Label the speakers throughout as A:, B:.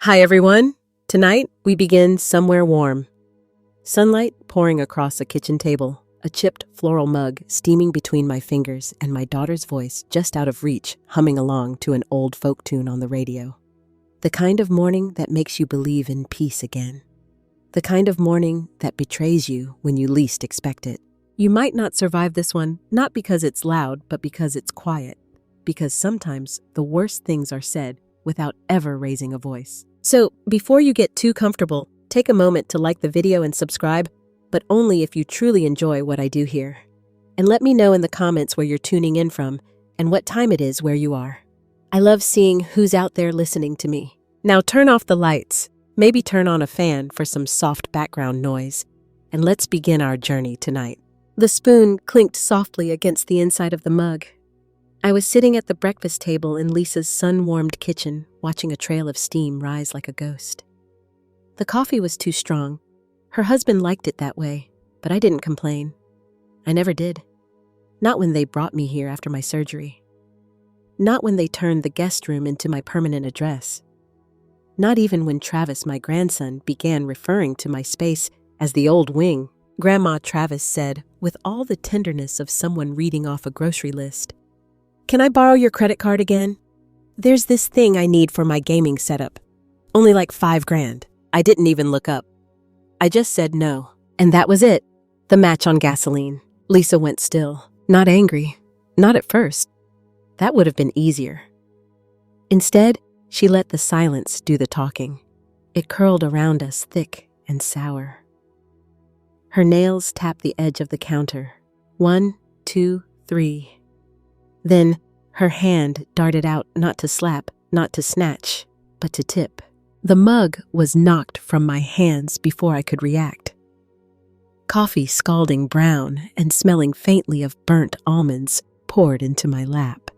A: Hi everyone! Tonight, we begin somewhere warm. Sunlight pouring across a kitchen table, a chipped floral mug steaming between my fingers, and my daughter's voice just out of reach, humming along to an old folk tune on the radio. The kind of morning that makes you believe in peace again. The kind of morning that betrays you when you least expect it. You might not survive this one, not because it's loud, but because it's quiet. Because sometimes the worst things are said without ever raising a voice. So, before you get too comfortable, take a moment to like the video and subscribe, but only if you truly enjoy what I do here. And let me know in the comments where you're tuning in from and what time it is where you are. I love seeing who's out there listening to me. Now turn off the lights, maybe turn on a fan for some soft background noise, and let's begin our journey tonight. The spoon clinked softly against the inside of the mug. I was sitting at the breakfast table in Lisa's sun-warmed kitchen, watching a trail of steam rise like a ghost. The coffee was too strong. Her husband liked it that way, but I didn't complain. I never did. Not when they brought me here after my surgery. Not when they turned the guest room into my permanent address. Not even when Travis, my grandson, began referring to my space as the old wing. Grandma Travis said, with all the tenderness of someone reading off a grocery list, "Can I borrow your credit card again? There's this thing I need for my gaming setup. Only like $5,000. I didn't even look up." I just said no. And that was it. The match on gasoline. Lisa went still. Not angry. Not at first. That would have been easier. Instead, she let the silence do the talking. It curled around us thick and sour. Her nails tapped the edge of the counter. 1, 2, 3. Then, her hand darted out not to slap, not to snatch, but to tip. The mug was knocked from my hands before I could react. Coffee scalding brown and smelling faintly of burnt almonds poured into my lap.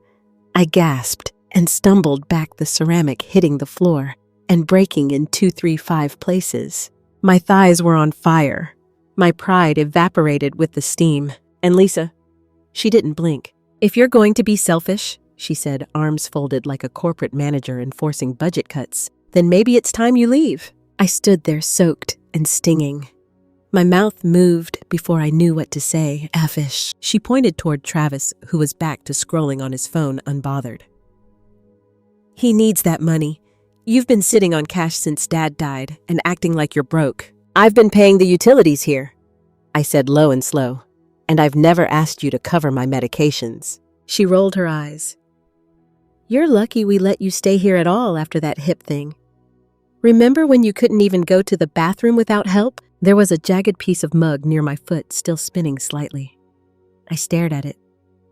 A: I gasped and stumbled back, the ceramic hitting the floor and breaking in 2, 3, 5 places. My thighs were on fire. My pride evaporated with the steam. And Lisa, she didn't blink. "If you're going to be selfish," she said, arms folded like a corporate manager enforcing budget cuts, "then maybe it's time you leave." I stood there soaked and stinging. My mouth moved before I knew what to say. "Effish." She pointed toward Travis, who was back to scrolling on his phone unbothered. "He needs that money. You've been sitting on cash since Dad died and acting like you're broke. I've been paying the utilities here," I said low and slow. "And I've never asked you to cover my medications." She rolled her eyes. "You're lucky we let you stay here at all after that hip thing. Remember when you couldn't even go to the bathroom without help?" There was a jagged piece of mug near my foot, still spinning slightly. I stared at it.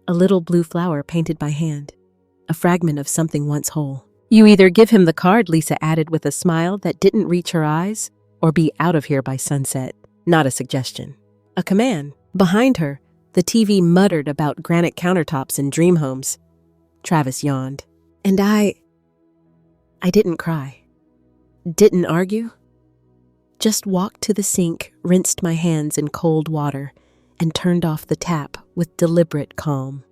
A: A little blue flower painted by hand. A fragment of something once whole. "You either give him the card," Lisa added with a smile that didn't reach her eyes, "or be out of here by sunset." Not a suggestion. A command. Behind her, the TV muttered about granite countertops and dream homes. Travis yawned. And I didn't cry. Didn't argue. Just walked to the sink, rinsed my hands in cold water, and turned off the tap with deliberate calm.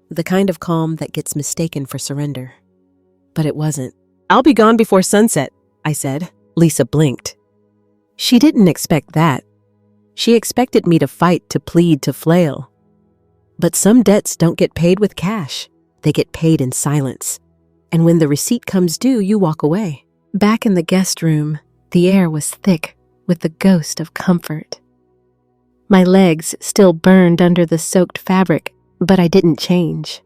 A: The kind of calm that gets mistaken for surrender. But it wasn't. "I'll be gone before sunset," I said. Lisa blinked. She didn't expect that. She expected me to fight, to plead, to flail. But some debts don't get paid with cash. They get paid in silence. And when the receipt comes due, you walk away. Back in the guest room, the air was thick with the ghost of comfort. My legs still burned under the soaked fabric, but I didn't change.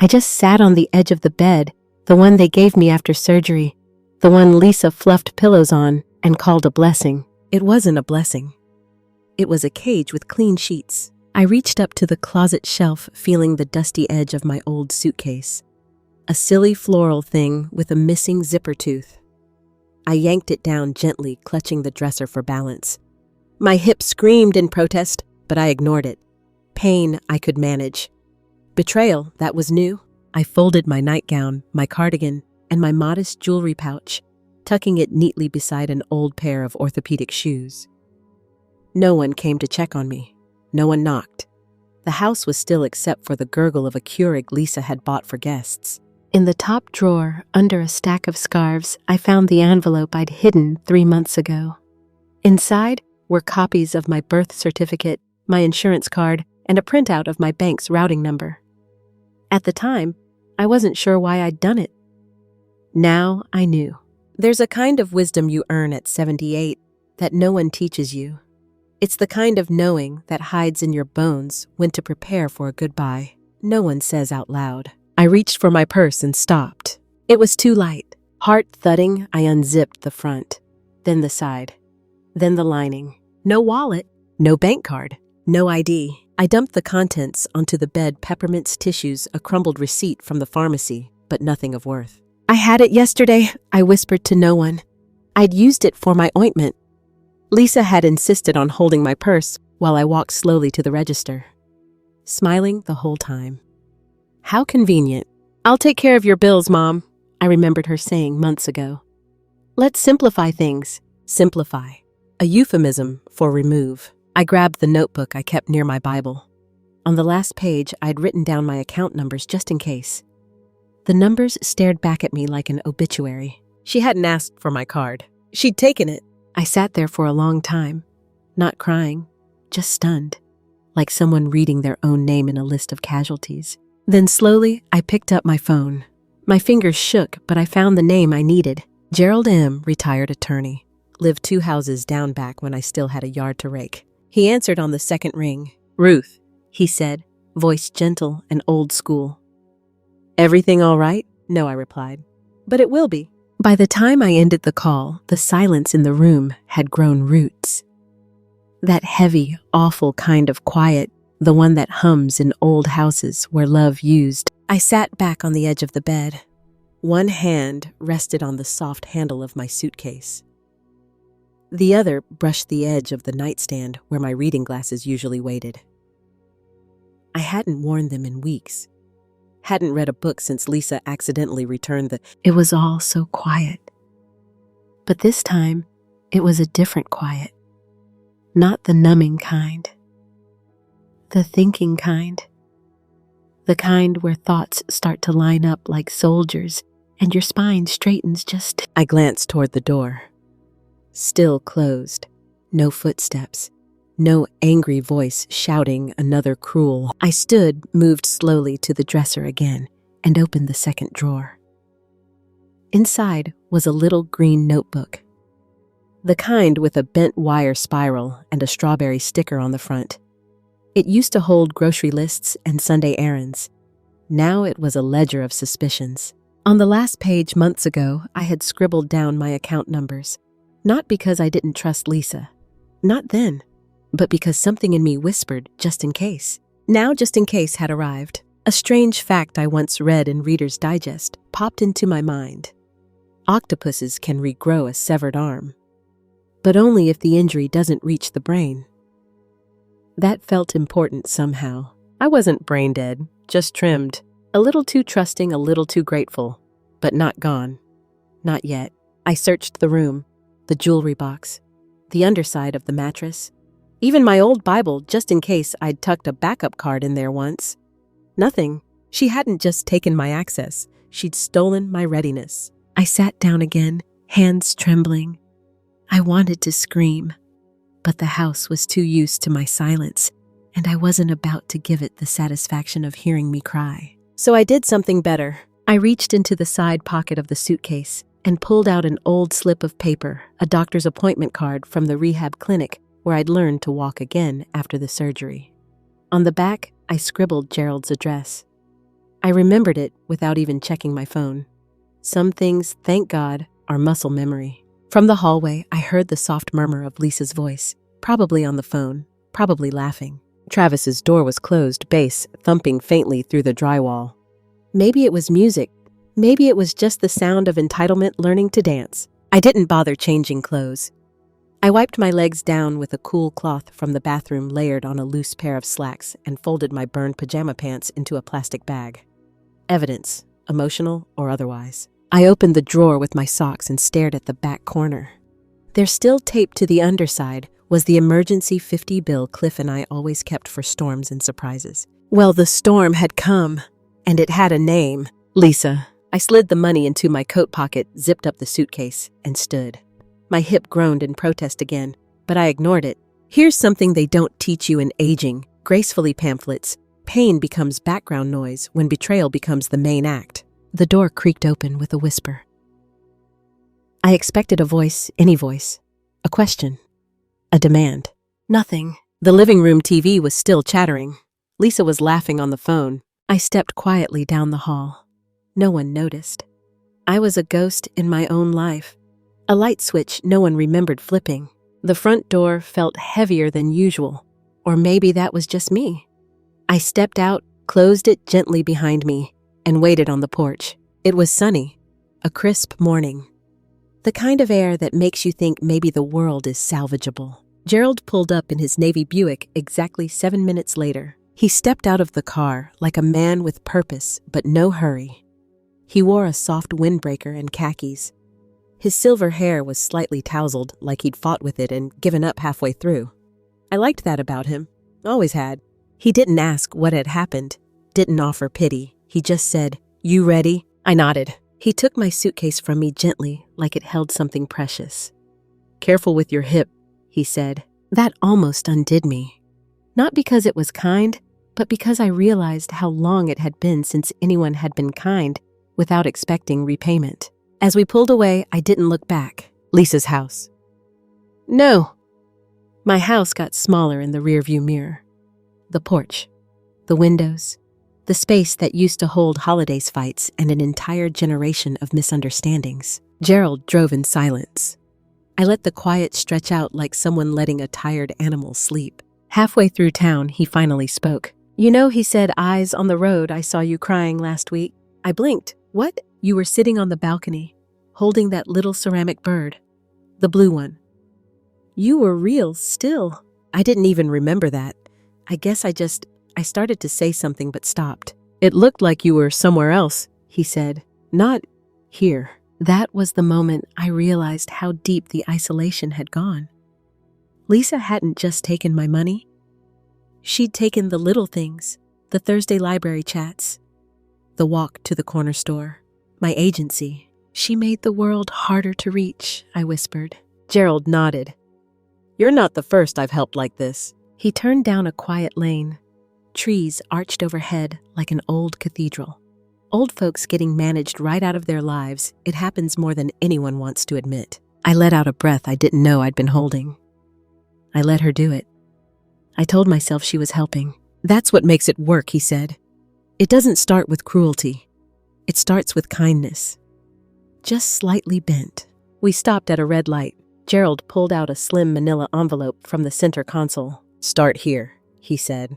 A: I just sat on the edge of the bed, the one they gave me after surgery, the one Lisa fluffed pillows on and called a blessing. It wasn't a blessing. It was a cage with clean sheets. I reached up to the closet shelf, feeling the dusty edge of my old suitcase. A silly floral thing with a missing zipper tooth. I yanked it down gently, clutching the dresser for balance. My hip screamed in protest, but I ignored it. Pain I could manage. Betrayal, that was new. I folded my nightgown, my cardigan, and my modest jewelry pouch, tucking it neatly beside an old pair of orthopedic shoes. No one came to check on me. No one knocked. The house was still except for the gurgle of a Keurig Lisa had bought for guests. In the top drawer, under a stack of scarves, I found the envelope I'd hidden 3 months ago. Inside were copies of my birth certificate, my insurance card, and a printout of my bank's routing number. At the time, I wasn't sure why I'd done it. Now I knew. There's a kind of wisdom you earn at 78 that no one teaches you. It's the kind of knowing that hides in your bones when to prepare for a goodbye. No one says out loud. I reached for my purse and stopped. It was too light. Heart thudding, I unzipped the front, then the side, then the lining. No wallet, no bank card, no ID. I dumped the contents onto the bed, peppermints, tissues, a crumbled receipt from the pharmacy, but nothing of worth. I had it yesterday, I whispered to no one. I'd used it for my ointment. Lisa had insisted on holding my purse while I walked slowly to the register, smiling the whole time. How convenient. I'll take care of your bills, Mom, I remembered her saying months ago. Let's simplify things. Simplify. A euphemism for remove. I grabbed the notebook I kept near my Bible. On the last page, I'd written down my account numbers just in case. The numbers stared back at me like an obituary. She hadn't asked for my card. She'd taken it. I sat there for a long time, not crying, just stunned, like someone reading their own name in a list of casualties. Then slowly, I picked up my phone. My fingers shook, but I found the name I needed. Gerald M., retired attorney. Lived 2 houses down back when I still had a yard to rake. He answered on the second ring. Ruth, he said, voice gentle and old school. Everything all right? No, I replied. But it will be. By the time I ended the call, the silence in the room had grown roots. That heavy, awful kind of quiet, the one that hums in old houses where love used. I sat back on the edge of the bed. One hand rested on the soft handle of my suitcase. The other brushed the edge of the nightstand where my reading glasses usually waited. I hadn't worn them in weeks. Hadn't read a book since Lisa accidentally returned the... It was all so quiet. But this time, it was a different quiet. Not the numbing kind. The thinking kind. The kind where thoughts start to line up like soldiers and your spine straightens just... I glanced toward the door. Still closed. No footsteps. No angry voice shouting another cruel. I stood, moved slowly to the dresser again, and opened the second drawer. Inside was a little green notebook. The kind with a bent wire spiral and a strawberry sticker on the front. It used to hold grocery lists and Sunday errands. Now it was a ledger of suspicions. On the last page months ago, I had scribbled down my account numbers. Not because I didn't trust Lisa. Not then. But because something in me whispered, just in case. Now just in case had arrived. A strange fact I once read in Reader's Digest popped into my mind. Octopuses can regrow a severed arm, but only if the injury doesn't reach the brain. That felt important somehow. I wasn't brain dead, just trimmed. A little too trusting, a little too grateful, but not gone. Not yet. I searched the room, the jewelry box, the underside of the mattress, even my old Bible, just in case I'd tucked a backup card in there once. Nothing. She hadn't just taken my access. She'd stolen my readiness. I sat down again, hands trembling. I wanted to scream, but the house was too used to my silence, and I wasn't about to give it the satisfaction of hearing me cry. So I did something better. I reached into the side pocket of the suitcase and pulled out an old slip of paper, a doctor's appointment card from the rehab clinic where I'd learned to walk again after the surgery. On the back, I scribbled Gerald's address. I remembered it without even checking my phone. Some things, thank God, are muscle memory. From the hallway, I heard the soft murmur of Lisa's voice, probably on the phone, probably laughing. Travis's door was closed, bass thumping faintly through the drywall. Maybe it was music. Maybe it was just the sound of entitlement learning to dance. I didn't bother changing clothes. I wiped my legs down with a cool cloth from the bathroom layered on a loose pair of slacks and folded my burned pajama pants into a plastic bag. Evidence, emotional or otherwise. I opened the drawer with my socks and stared at the back corner. There, still taped to the underside, was the emergency $50 bill Cliff and I always kept for storms and surprises. Well, the storm had come, and it had a name. Lisa. I slid the money into my coat pocket, zipped up the suitcase, and stood. My hip groaned in protest again, but I ignored it. Here's something they don't teach you in aging, gracefully pamphlets. Pain becomes background noise when betrayal becomes the main act. The door creaked open with a whisper. I expected a voice, any voice. A question. A demand. Nothing. The living room TV was still chattering. Lisa was laughing on the phone. I stepped quietly down the hall. No one noticed. I was a ghost in my own life. A light switch no one remembered flipping. The front door felt heavier than usual. Or maybe that was just me. I stepped out, closed it gently behind me, and waited on the porch. It was sunny. A crisp morning. The kind of air that makes you think maybe the world is salvageable. Gerald pulled up in his Navy Buick exactly 7 minutes later. He stepped out of the car like a man with purpose, but no hurry. He wore a soft windbreaker and khakis. His silver hair was slightly tousled, like he'd fought with it and given up halfway through. I liked that about him. Always had. He didn't ask what had happened, didn't offer pity. He just said, "You ready?" I nodded. He took my suitcase from me gently, like it held something precious. "Careful with your hip," he said. That almost undid me. Not because it was kind, but because I realized how long it had been since anyone had been kind without expecting repayment. As we pulled away, I didn't look back. Lisa's house. No. My house got smaller in the rearview mirror. The porch, the windows, the space that used to hold holidays fights and an entire generation of misunderstandings. Gerald drove in silence. I let the quiet stretch out like someone letting a tired animal sleep. Halfway through town, he finally spoke. "You know," he said, "eyes on the road, I saw you crying last week." I blinked. "What?" "You were sitting on the balcony, holding that little ceramic bird. The blue one." "You were real still." I didn't even remember that. I guess I started to say something but stopped. "It looked like you were somewhere else," he said. "Not here." That was the moment I realized how deep the isolation had gone. Lisa hadn't just taken my money. She'd taken the little things, the Thursday library chats, the walk to the corner store, my agency. "She made the world harder to reach," I whispered. Gerald nodded. "You're not the first I've helped like this." He turned down a quiet lane. Trees arched overhead like an old cathedral. Old folks getting managed right out of their lives. It happens more than anyone wants to admit. I let out a breath I didn't know I'd been holding. I let her do it. I told myself she was helping. "That's what makes it work," he said. "It doesn't start with cruelty. It starts with kindness. Just slightly bent." We stopped at a red light. Gerald pulled out a slim manila envelope from the center console. "Start here," he said.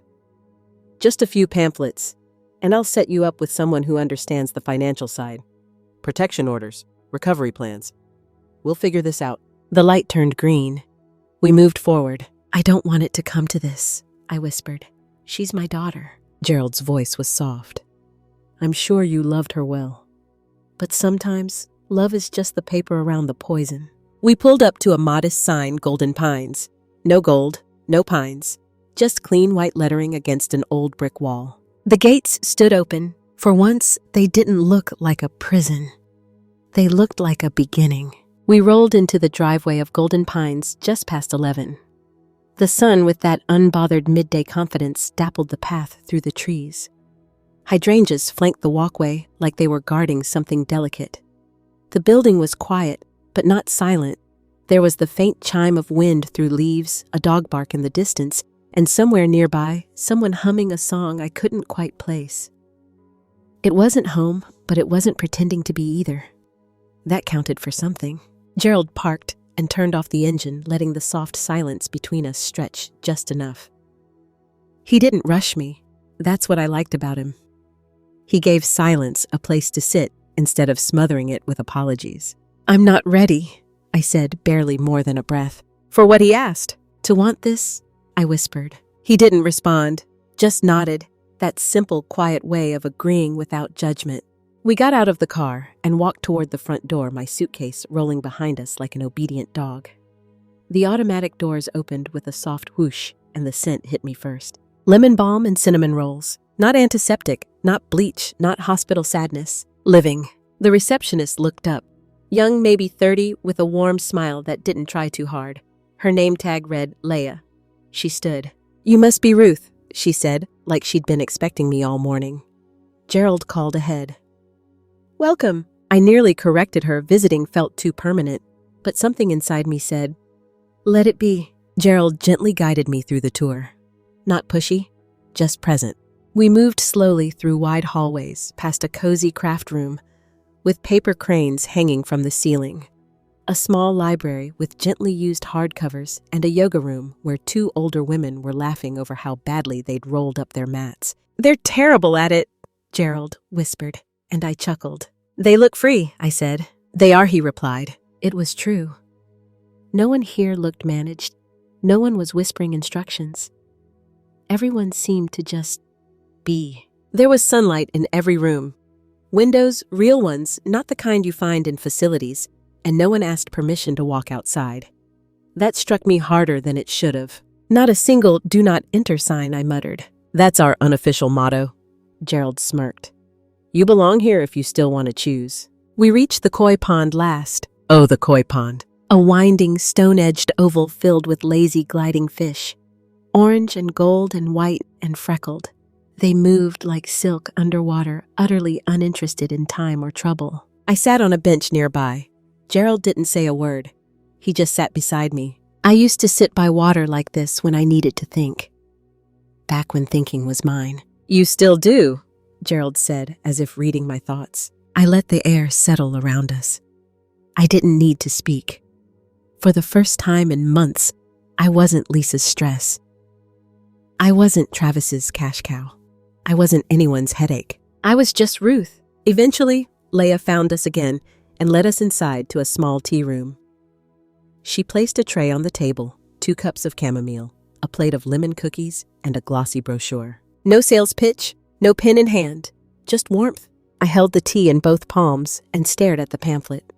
A: "Just a few pamphlets, and I'll set you up with someone who understands the financial side. Protection orders, recovery plans. We'll figure this out." The light turned green. We moved forward. "I don't want it to come to this," I whispered. "She's my daughter." Gerald's voice was soft. "I'm sure you loved her well. But sometimes, love is just the paper around the poison." We pulled up to a modest sign, Golden Pines. No gold, no pines. Just clean white lettering against an old brick wall. The gates stood open. For once, they didn't look like a prison. They looked like a beginning. We rolled into the driveway of Golden Pines just past 11. The sun, with that unbothered midday confidence, dappled the path through the trees. Hydrangeas flanked the walkway like they were guarding something delicate. The building was quiet, but not silent. There was the faint chime of wind through leaves, a dog bark in the distance, and somewhere nearby, someone humming a song I couldn't quite place. It wasn't home, but it wasn't pretending to be either. That counted for something. Gerald parked and turned off the engine, letting the soft silence between us stretch just enough. He didn't rush me. That's what I liked about him. He gave silence a place to sit instead of smothering it with apologies. "I'm not ready," I said, barely more than a breath. "For what he asked? To want this?" I whispered. He didn't respond, just nodded, that simple, quiet way of agreeing without judgment. We got out of the car and walked toward the front door, my suitcase rolling behind us like an obedient dog. The automatic doors opened with a soft whoosh, and the scent hit me first. Lemon balm and cinnamon rolls. Not antiseptic, not bleach, not hospital sadness. Living. The receptionist looked up. Young, maybe 30, with a warm smile that didn't try too hard. Her name tag read Leia. She stood. "You must be Ruth," she said, like she'd been expecting me all morning. Gerald called ahead. "Welcome." I nearly corrected her. Visiting felt too permanent, but something inside me said, "Let it be." Gerald gently guided me through the tour. Not pushy, just present. We moved slowly through wide hallways, past a cozy craft room, with paper cranes hanging from the ceiling, a small library with gently used hardcovers, and a yoga room where two older women were laughing over how badly they'd rolled up their mats. "They're terrible at it," Gerald whispered, and I chuckled. "They look free," I said. "They are," he replied. It was true. No one here looked managed. No one was whispering instructions. Everyone seemed to just be. There was sunlight in every room. Windows, real ones, not the kind you find in facilities, and no one asked permission to walk outside. That struck me harder than it should have. "Not a single 'do not enter' sign," I muttered. "That's our unofficial motto," Gerald smirked. "You belong here if you still want to choose." We reached the koi pond last. Oh, the koi pond. A winding, stone-edged oval filled with lazy, gliding fish. Orange and gold and white and freckled. They moved like silk underwater, utterly uninterested in time or trouble. I sat on a bench nearby. Gerald didn't say a word. He just sat beside me. I used to sit by water like this when I needed to think. Back when thinking was mine. "You still do," Gerald said, as if reading my thoughts. I let the air settle around us. I didn't need to speak. For the first time in months, I wasn't Lisa's stress. I wasn't Travis's cash cow. I wasn't anyone's headache. I was just Ruth. Eventually, Leia found us again and led us inside to a small tea room. She placed a tray on the table, 2 cups of chamomile, a plate of lemon cookies, and a glossy brochure. No sales pitch, no pen in hand, just warmth. I held the tea in both palms and stared at the pamphlet.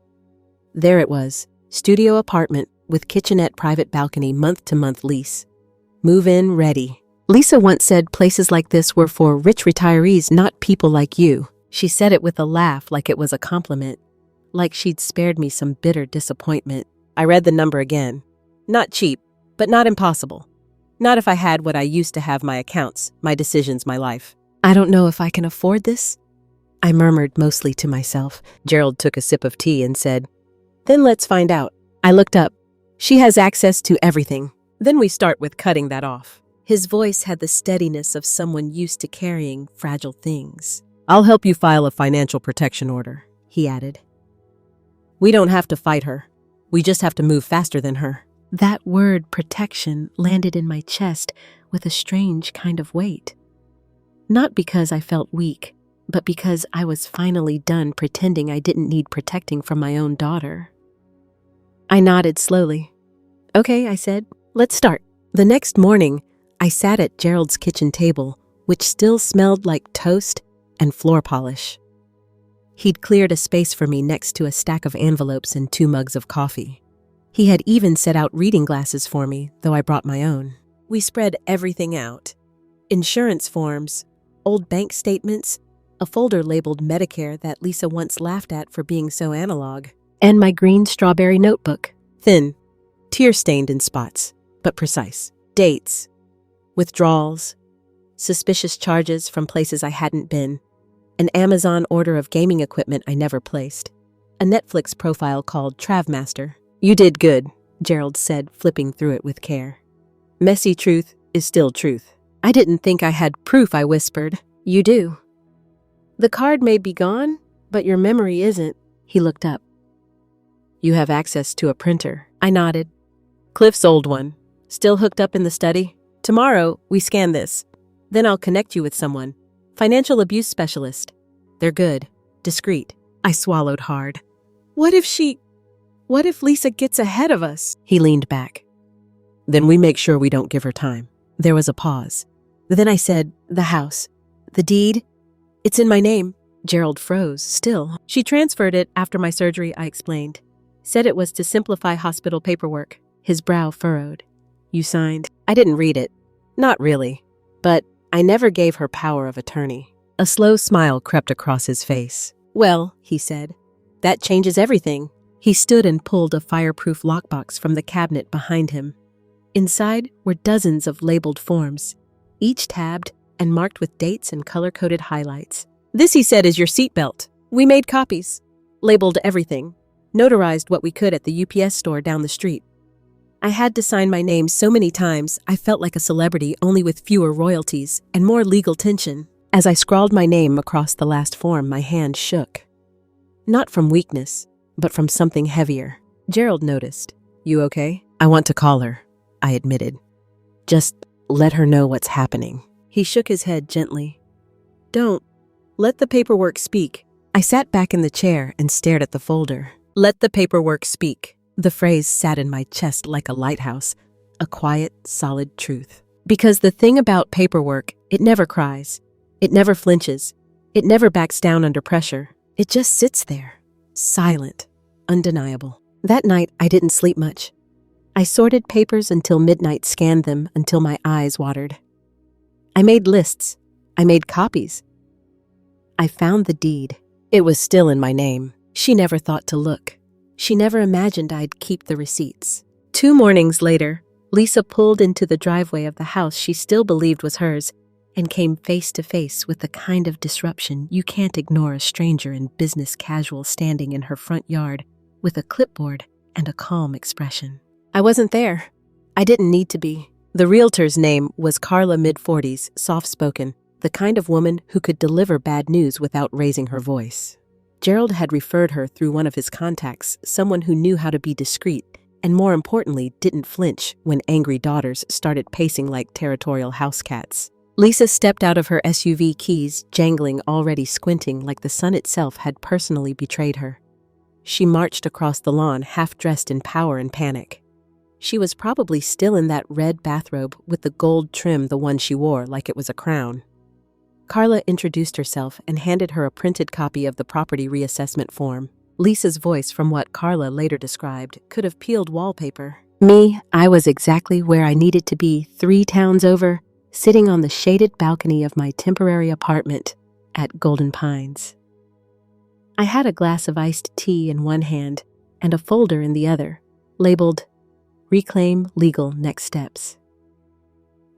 A: There it was, studio apartment with kitchenette, private balcony, month-to-month lease. Move in ready. Lisa once said places like this were for rich retirees, not people like you. She said it with a laugh, like it was a compliment, like she'd spared me some bitter disappointment. I read the number again. Not cheap, but not impossible. Not if I had what I used to have: my accounts, my decisions, my life. "I don't know if I can afford this," I murmured, mostly to myself. Gerald took a sip of tea and said, "Then let's find out." I looked up. "She has access to everything. Then we start with cutting that off." His voice had the steadiness of someone used to carrying fragile things. "I'll help you file a financial protection order," he added. "We don't have to fight her. We just have to move faster than her." That word, protection, landed in my chest with a strange kind of weight. Not because I felt weak, but because I was finally done pretending I didn't need protecting from my own daughter. I nodded slowly. "Okay," I said, "let's start." The next morning, I sat at Gerald's kitchen table, which still smelled like toast and floor polish. He'd cleared a space for me next to a stack of envelopes and 2 mugs of coffee. He had even set out reading glasses for me, though I brought my own. We spread everything out. Insurance forms, old bank statements, a folder labeled Medicare that Lisa once laughed at for being so analog, and my green strawberry notebook. Thin, tear-stained in spots, but precise. Dates, withdrawals, suspicious charges from places I hadn't been, an Amazon order of gaming equipment I never placed, a Netflix profile called Travmaster. "You did good," Gerald said, flipping through it with care. "Messy truth is still truth." "I didn't think I had proof," I whispered. "You do. The card may be gone, but your memory isn't." He looked up. "You have access to a printer." I nodded. "Cliff's old one. Still hooked up in the study? Tomorrow, we scan this. Then I'll connect you with someone. Financial abuse specialist. They're good. Discreet." I swallowed hard. What if Lisa gets ahead of us?" He leaned back. "Then we make sure we don't give her time." There was a pause. Then I said, "The house. The deed. It's in my name." Gerald froze, still. "She transferred it after my surgery," I explained. "Said it was to simplify hospital paperwork." His brow furrowed. "You signed?" I didn't read it. Not really. But I never gave her power of attorney. A slow smile crept across his face. "Well," he said, "that changes everything." He stood and pulled a fireproof lockbox from the cabinet behind him. Inside were dozens of labeled forms, each tabbed and marked with dates and color-coded highlights. "This," he said, "is your seatbelt. We made copies, labeled everything, notarized what we could at the UPS store down the street." I had to sign my name so many times I felt like a celebrity, only with fewer royalties and more legal tension. As I scrawled my name across the last form, my hand shook. Not from weakness, but from something heavier. Gerald noticed. "You okay?" "I want to call her," I admitted. "Just let her know what's happening." He shook his head gently. "Don't. Let the paperwork speak." I sat back in the chair and stared at the folder. Let the paperwork speak. The phrase sat in my chest like a lighthouse, a quiet, solid truth. Because the thing about paperwork, it never cries. It never flinches. It never backs down under pressure. It just sits there, silent, undeniable. That night, I didn't sleep much. I sorted papers until midnight, scanned them until my eyes watered. I made lists. I made copies. I found the deed. It was still in my name. She never thought to look. She never imagined I'd keep the receipts. 2 mornings later, Lisa pulled into the driveway of the house she still believed was hers and came face to face with the kind of disruption you can't ignore. A stranger in business casual standing in her front yard with a clipboard and a calm expression. I wasn't there. I didn't need to be. The realtor's name was Carla, mid-40s, soft-spoken, the kind of woman who could deliver bad news without raising her voice. Gerald had referred her through one of his contacts, someone who knew how to be discreet and, more importantly, didn't flinch when angry daughters started pacing like territorial house cats. Lisa stepped out of her SUV, keys jangling, already squinting like the sun itself had personally betrayed her. She marched across the lawn, half-dressed in power and panic. She was probably still in that red bathrobe with the gold trim, the one she wore like it was a crown. Carla introduced herself and handed her a printed copy of the property reassessment form. Lisa's voice, from what Carla later described, could have peeled wallpaper. Me, I was exactly where I needed to be 3 towns over, sitting on the shaded balcony of my temporary apartment at Golden Pines. I had a glass of iced tea in one hand and a folder in the other, labeled Reclaim Legal Next Steps.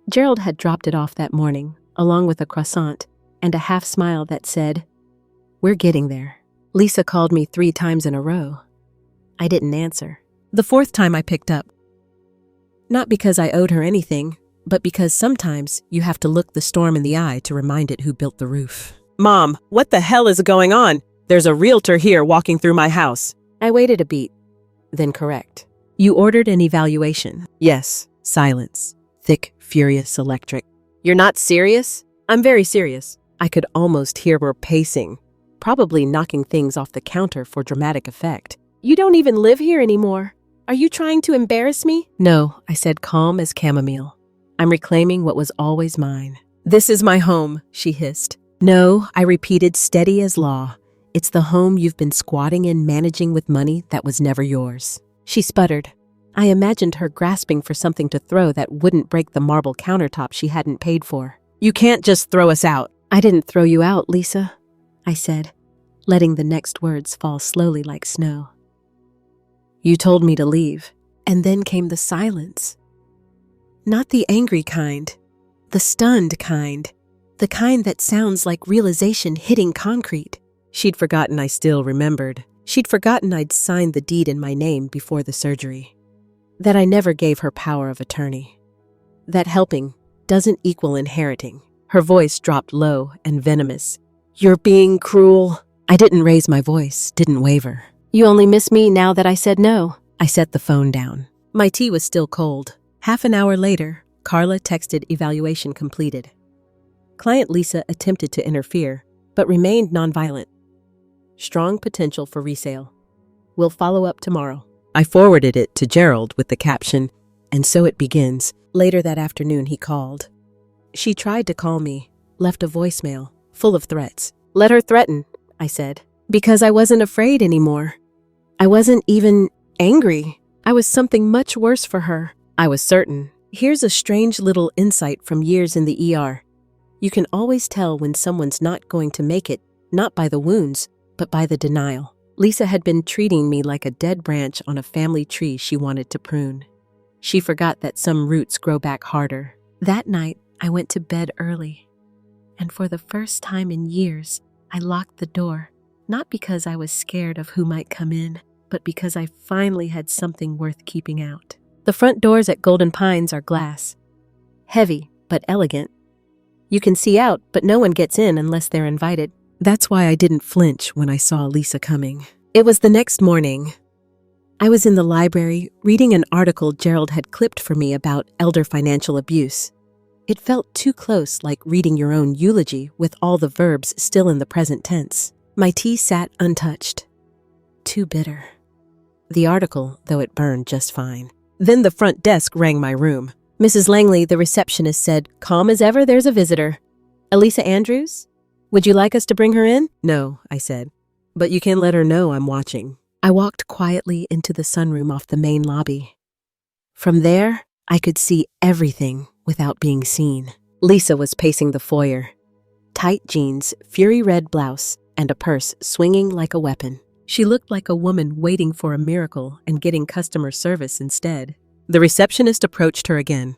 A: Gerald had dropped it off that morning, along with a croissant and a half smile that said, "We're getting there." Lisa called me 3 times in a row. I didn't answer. The 4th time I picked up. Not because I owed her anything, but because sometimes you have to look the storm in the eye to remind it who built the roof. "Mom, what the hell is going on? There's a realtor here walking through my house." I waited a beat, then correct. "You ordered an evaluation?" "Yes." Silence. Thick, furious, electric. "You're not serious?" "I'm very serious." I could almost hear her pacing, probably knocking things off the counter for dramatic effect. "You don't even live here anymore. Are you trying to embarrass me?" "No," I said, calm as chamomile. "I'm reclaiming what was always mine." "This is my home," she hissed. "No," I repeated, steady as law. "It's the home you've been squatting in, managing with money that was never yours." She sputtered. I imagined her grasping for something to throw that wouldn't break the marble countertop she hadn't paid for. "You can't just throw us out." "I didn't throw you out, Lisa," I said, letting the next words fall slowly like snow. "You told me to leave." And then came the silence. Not the angry kind, the stunned kind, the kind that sounds like realization hitting concrete. She'd forgotten I still remembered. She'd forgotten I'd signed the deed in my name before the surgery. That I never gave her power of attorney. That helping doesn't equal inheriting. Her voice dropped low and venomous. "You're being cruel." I didn't raise my voice, didn't waver. "You only miss me now that I said no." I set the phone down. My tea was still cold. Half an hour later, Carla texted evaluation completed. Client Lisa attempted to interfere, but remained nonviolent. Strong potential for resale. We'll follow up tomorrow. I forwarded it to Gerald with the caption, "And so it begins." Later that afternoon, he called. She tried to call me, left a voicemail, full of threats. "Let her threaten," I said, because I wasn't afraid anymore. I wasn't even angry. I was something much worse for her. I was certain. Here's a strange little insight from years in the ER. You can always tell when someone's not going to make it, not by the wounds, but by the denial. Lisa had been treating me like a dead branch on a family tree she wanted to prune. She forgot that some roots grow back harder. That night, I went to bed early. And for the first time in years, I locked the door, not because I was scared of who might come in, but because I finally had something worth keeping out. The front doors at Golden Pines are glass. Heavy, but elegant. You can see out, but no one gets in unless they're invited. That's why I didn't flinch when I saw Lisa coming. It was the next morning. I was in the library reading an article Gerald had clipped for me about elder financial abuse. It felt too close, like reading your own eulogy with all the verbs still in the present tense. My tea sat untouched. Too bitter. The article, though it burned just fine. Then the front desk rang my room. Mrs. Langley, the receptionist, said, "Calm as ever, there's a visitor. Elisa Andrews? Would you like us to bring her in?" "No," I said, "but you can let her know I'm watching." I walked quietly into the sunroom off the main lobby. From there, I could see everything without being seen. Lisa was pacing the foyer. Tight jeans, fury red blouse, and a purse swinging like a weapon. She looked like a woman waiting for a miracle and getting customer service instead. The receptionist approached her again.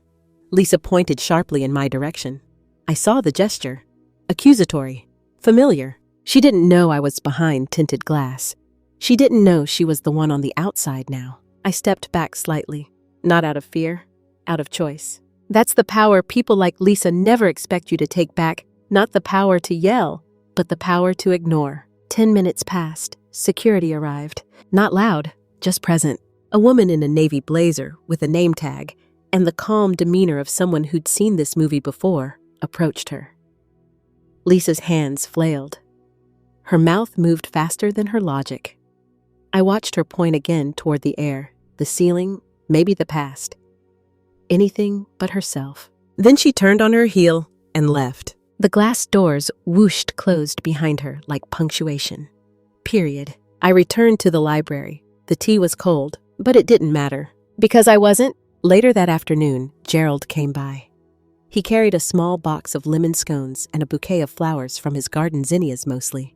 A: Lisa pointed sharply in my direction. I saw the gesture. Accusatory. Familiar. She didn't know I was behind tinted glass. She didn't know she was the one on the outside now. I stepped back slightly. Not out of fear, out of choice. That's the power people like Lisa never expect you to take back. Not the power to yell, but the power to ignore. 10 minutes passed. Security arrived. Not loud, just present. A woman in a navy blazer with a name tag and the calm demeanor of someone who'd seen this movie before approached her. Lisa's hands flailed. Her mouth moved faster than her logic. I watched her point again toward the air, the ceiling, maybe the past. Anything but herself. Then she turned on her heel and left. The glass doors whooshed closed behind her like punctuation. Period. I returned to the library. The tea was cold, but it didn't matter. Because I wasn't. Later that afternoon, Gerald came by. He carried a small box of lemon scones and a bouquet of flowers from his garden zinnias mostly.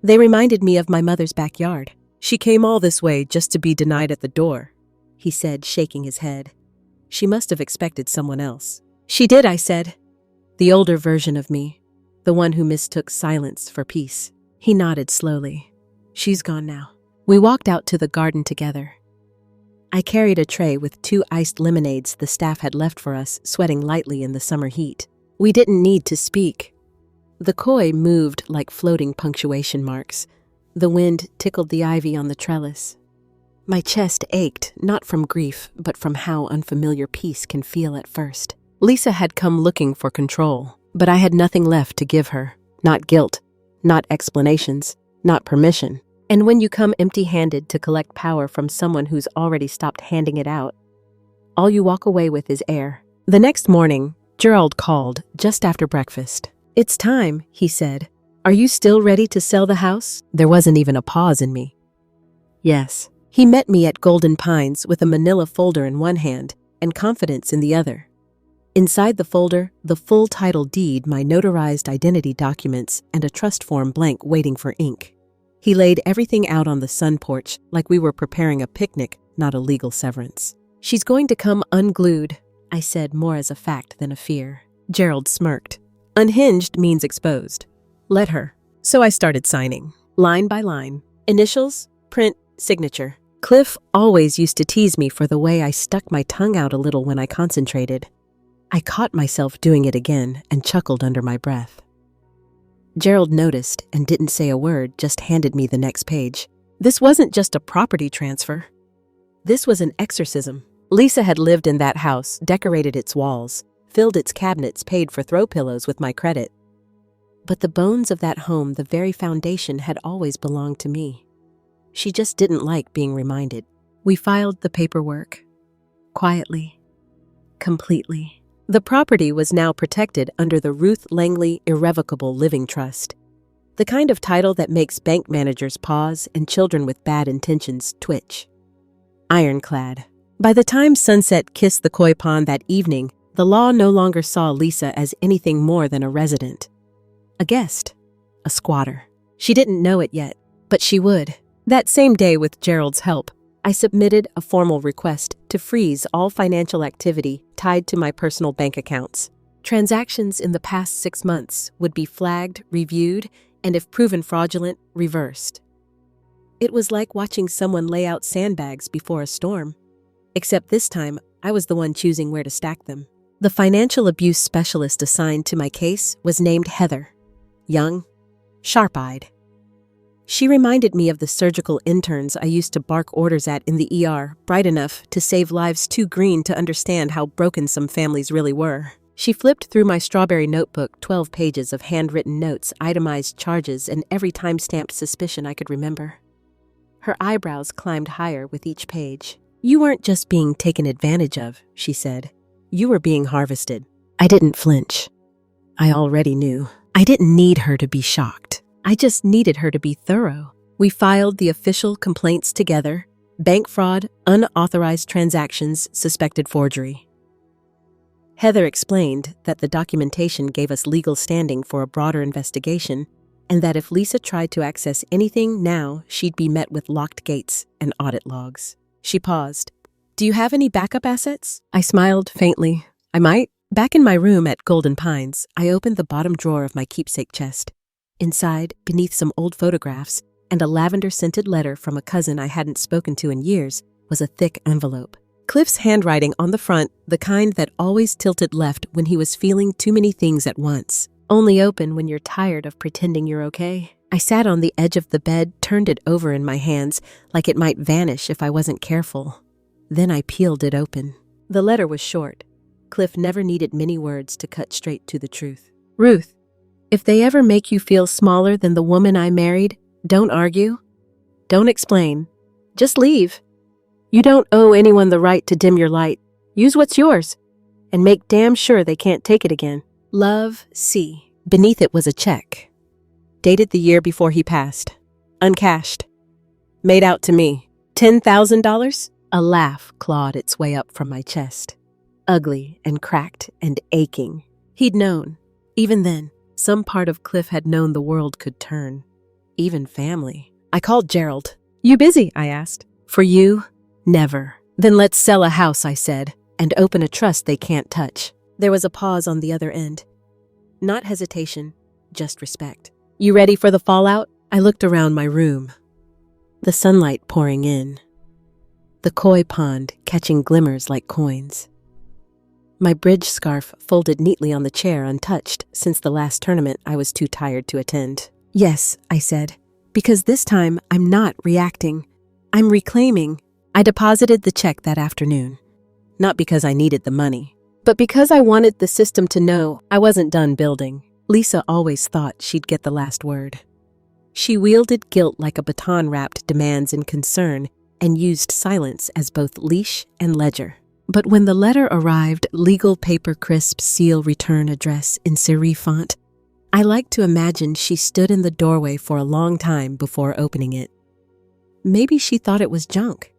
A: They reminded me of my mother's backyard. "She came all this way just to be denied at the door," he said, shaking his head. "She must have expected someone else." "She did," I said. The older version of me, the one who mistook silence for peace. He nodded slowly. "She's gone now." We walked out to the garden together. I carried a tray with 2 iced lemonades the staff had left for us, sweating lightly in the summer heat. We didn't need to speak. The koi moved like floating punctuation marks. The wind tickled the ivy on the trellis. My chest ached, not from grief, but from how unfamiliar peace can feel at first. Lisa had come looking for control, but I had nothing left to give her. Not guilt, not explanations, not permission. And when you come empty-handed to collect power from someone who's already stopped handing it out, all you walk away with is air. The next morning, Gerald called just after breakfast. "It's time," he said. "Are you still ready to sell the house?" There wasn't even a pause in me. Yes. He met me at Golden Pines with a manila folder in one hand and confidence in the other. Inside the folder, the full title deed, my notarized identity documents, and a trust form blank waiting for ink. He laid everything out on the sun porch like we were preparing a picnic, not a legal severance. "She's going to come unglued," I said more as a fact than a fear. Gerald smirked. "Unhinged means exposed. Let her." So I started signing, line by line. Initials, print, signature. Cliff always used to tease me for the way I stuck my tongue out a little when I concentrated. I caught myself doing it again and chuckled under my breath. Gerald noticed and didn't say a word, just handed me the next page. This wasn't just a property transfer. This was an exorcism. Lisa had lived in that house, decorated its walls, filled its cabinets, paid for throw pillows with my credit. But the bones of that home, the very foundation, had always belonged to me. She just didn't like being reminded. We filed the paperwork. Quietly. Completely. The property was now protected under the Ruth Langley Irrevocable Living Trust. The kind of title that makes bank managers pause and children with bad intentions twitch. Ironclad. By the time sunset kissed the koi pond that evening, the law no longer saw Lisa as anything more than a resident. A guest. A squatter. She didn't know it yet, but she would. That same day, with Gerald's help, I submitted a formal request to freeze all financial activity tied to my personal bank accounts. Transactions in the past 6 months would be flagged, reviewed, and if proven fraudulent, reversed. It was like watching someone lay out sandbags before a storm. Except this time, I was the one choosing where to stack them. The financial abuse specialist assigned to my case was named Heather. Young, sharp-eyed. She reminded me of the surgical interns I used to bark orders at in the ER, bright enough to save lives too green to understand how broken some families really were. She flipped through my strawberry notebook, 12 pages of handwritten notes, itemized charges, and every time-stamped suspicion I could remember. Her eyebrows climbed higher with each page. "You weren't just being taken advantage of," she said. "You were being harvested." I didn't flinch. I already knew. I didn't need her to be shocked. I just needed her to be thorough. We filed the official complaints together: bank fraud, unauthorized transactions, suspected forgery. Heather explained that the documentation gave us legal standing for a broader investigation, and that if Lisa tried to access anything now, she'd be met with locked gates and audit logs. She paused. "Do you have any backup assets?" I smiled faintly. "I might." Back in my room at Golden Pines, I opened the bottom drawer of my keepsake chest. Inside, beneath some old photographs and a lavender-scented letter from a cousin I hadn't spoken to in years, was a thick envelope. Cliff's handwriting on the front, the kind that always tilted left when he was feeling too many things at once. Only open when you're tired of pretending you're okay. I sat on the edge of the bed, turned it over in my hands, like it might vanish if I wasn't careful. Then I peeled it open. The letter was short. Cliff never needed many words to cut straight to the truth. "Ruth, if they ever make you feel smaller than the woman I married, don't argue. Don't explain. Just leave. You don't owe anyone the right to dim your light. Use what's yours, and make damn sure they can't take it again. Love, C." Beneath it was a check. Dated the year before he passed. Uncashed. Made out to me. $10,000? A laugh clawed its way up from my chest. Ugly and cracked and aching. He'd known. Even then, some part of Cliff had known the world could turn. Even family. I called Gerald. "You busy?" I asked. "For you? Never." "Then let's sell a house," I said, "and open a trust they can't touch." There was a pause on the other end. Not hesitation, just respect. "You ready for the fallout?" I looked around my room. The sunlight pouring in. The koi pond catching glimmers like coins. My bridge scarf folded neatly on the chair, untouched since the last tournament I was too tired to attend. "Yes," I said, "because this time I'm not reacting. I'm reclaiming." I deposited the check that afternoon. Not because I needed the money, but because I wanted the system to know I wasn't done building. Lisa always thought she'd get the last word. She wielded guilt like a baton-wrapped demands and concern, and used silence as both leash and ledger. But when the letter arrived, legal paper, crisp seal, return address in serif font, I like to imagine she stood in the doorway for a long time before opening it. Maybe she thought it was junk.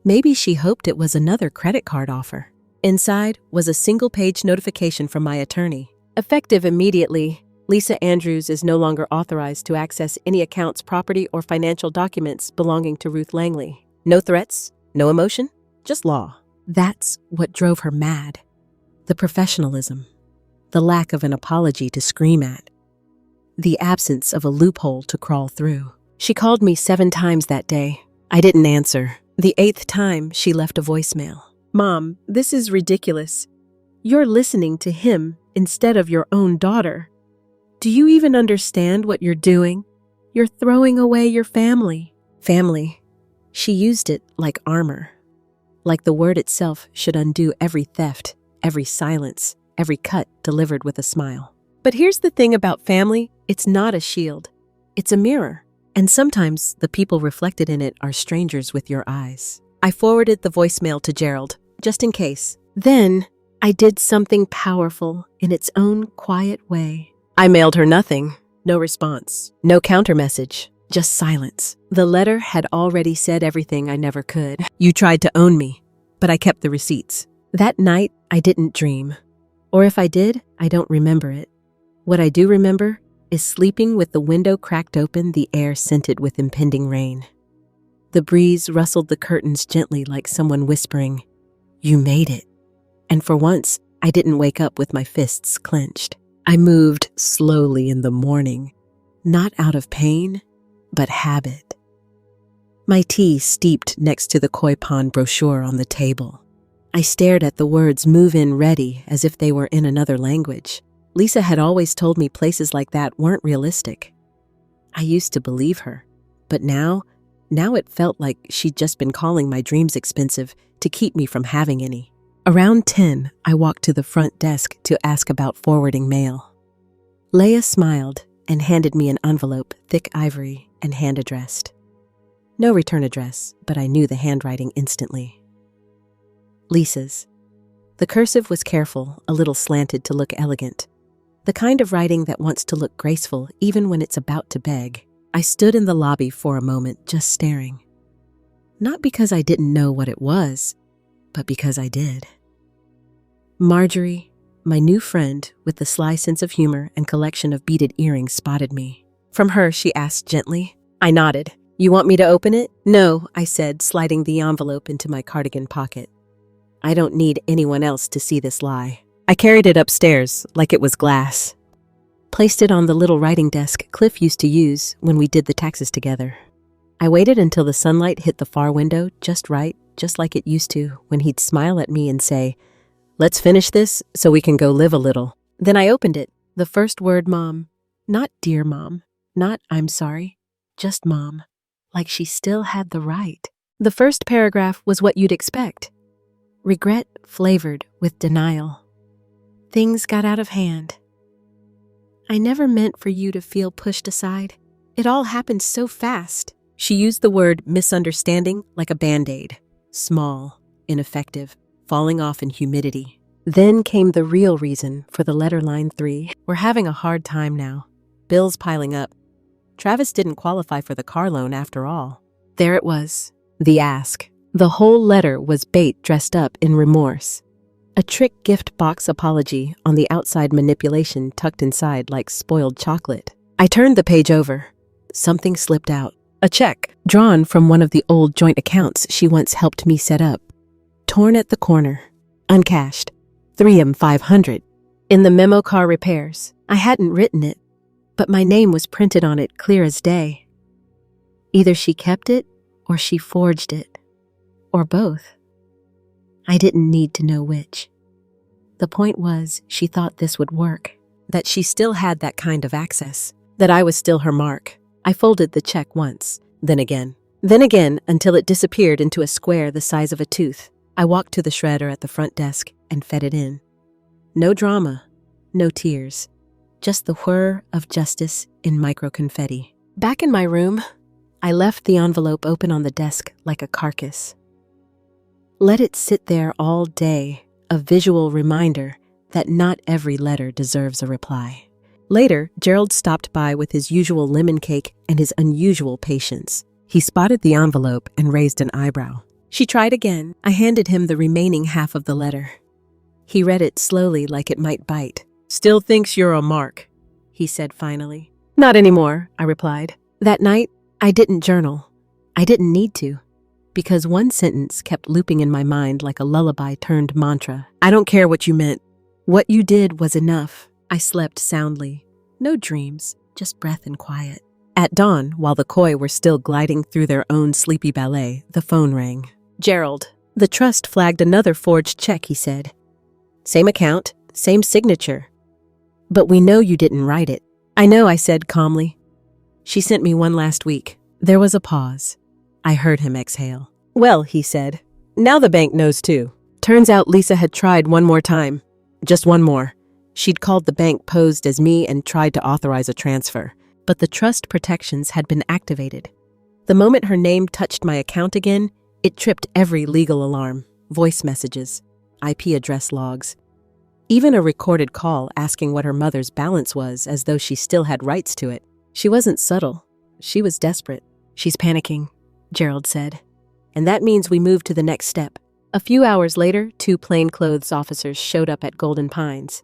A: Maybe she hoped it was another credit card offer. Inside was a single-page notification from my attorney. Effective immediately, Lisa Andrews is no longer authorized to access any accounts, property, or financial documents belonging to Ruth Langley. No threats, no emotion, just law. That's what drove her mad. The professionalism. The lack of an apology to scream at. The absence of a loophole to crawl through. She called me 7 times that day. I didn't answer. The 8th time, she left a voicemail. "Mom, this is ridiculous. You're listening to him instead of your own daughter. Do you even understand what you're doing? You're throwing away your family." Family. She used it like armor. Like the word itself should undo every theft, every silence, every cut delivered with a smile. But here's the thing about family, it's not a shield. It's a mirror. And sometimes the people reflected in it are strangers with your eyes. I forwarded the voicemail to Gerald, just in case. Then, I did something powerful in its own quiet way. I mailed her nothing. No response. No counter message. Just silence. The letter had already said everything I never could. "You tried to own me, but I kept the receipts." That night, I didn't dream. Or if I did, I don't remember it. What I do remember is sleeping with the window cracked open, the air scented with impending rain. The breeze rustled the curtains gently like someone whispering, "You made it." And for once, I didn't wake up with my fists clenched. I moved slowly in the morning, not out of pain, but habit. My tea steeped next to the koi pond brochure on the table. I stared at the words "move in ready" as if they were in another language. Lisa had always told me places like that weren't realistic. I used to believe her, but now it felt like she'd just been calling my dreams expensive to keep me from having any. Around 10, I walked to the front desk to ask about forwarding mail. Leia smiled and handed me an envelope, thick ivory and hand-addressed. No return address, but I knew the handwriting instantly. Lisa's. The cursive was careful, a little slanted to look elegant. The kind of writing that wants to look graceful even when it's about to beg. I stood in the lobby for a moment, just staring. Not because I didn't know what it was, but because I did. Marjorie, my new friend with the sly sense of humor and collection of beaded earrings, spotted me. From her, she asked gently. I nodded. You want me to open it? No, I said, sliding the envelope into my cardigan pocket. I don't need anyone else to see this lie. I carried it upstairs like it was glass. Placed it on the little writing desk Cliff used to use when we did the taxes together. I waited until the sunlight hit the far window just right, just like it used to when he'd smile at me and say, "Let's finish this so we can go live a little." Then I opened it. The first word, Mom. Not dear Mom. Not I'm sorry. Just Mom. Like she still had the right. The first paragraph was what you'd expect. Regret flavored with denial. Things got out of hand. I never meant for you to feel pushed aside. It all happened so fast. She used the word misunderstanding like a Band-Aid. Small, ineffective, falling off in humidity. Then came the real reason for the letter line 3. We're having a hard time now. Bills piling up. Travis didn't qualify for the car loan after all. There it was, the ask. The whole letter was bait dressed up in remorse. A trick gift box apology on the outside, manipulation tucked inside like spoiled chocolate. I turned the page over. Something slipped out. A check, drawn from one of the old joint accounts she once helped me set up. Torn at the corner. Uncashed. 3M500. In the memo, car repairs. I hadn't written it, but my name was printed on it clear as day. Either she kept it or she forged it. Or both. I didn't need to know which. The point was, she thought this would work. That she still had that kind of access. That I was still her mark. I folded the check once, then again, until it disappeared into a square the size of a tooth. I walked to the shredder at the front desk and fed it in. No drama, no tears, just the whir of justice in micro-confetti. Back in my room, I left the envelope open on the desk like a carcass. Let it sit there all day, a visual reminder that not every letter deserves a reply. Later, Gerald stopped by with his usual lemon cake and his unusual patience. He spotted the envelope and raised an eyebrow. She tried again. I handed him the remaining half of the letter. He read it slowly like it might bite. Still thinks you're a mark, he said finally. Not anymore, I replied. That night, I didn't journal. I didn't need to. Because one sentence kept looping in my mind like a lullaby turned mantra. I don't care what you meant. What you did was enough. I slept soundly. No dreams, just breath and quiet. At dawn, while the koi were still gliding through their own sleepy ballet, the phone rang. Gerald. The trust flagged another forged check, he said. Same account, same signature. But we know you didn't write it. I know, I said calmly. She sent me one last week. There was a pause. I heard him exhale. Well, he said, now the bank knows too. Turns out Lisa had tried one more time. Just one more. She'd called the bank, posed as me, and tried to authorize a transfer. But the trust protections had been activated. The moment her name touched my account again, it tripped every legal alarm. Voice messages, IP address logs, even a recorded call asking what her mother's balance was as though she still had rights to it. She wasn't subtle. She was desperate. She's panicking, Gerald said. And that means we move to the next step. A few hours later, 2 plainclothes officers showed up at Golden Pines.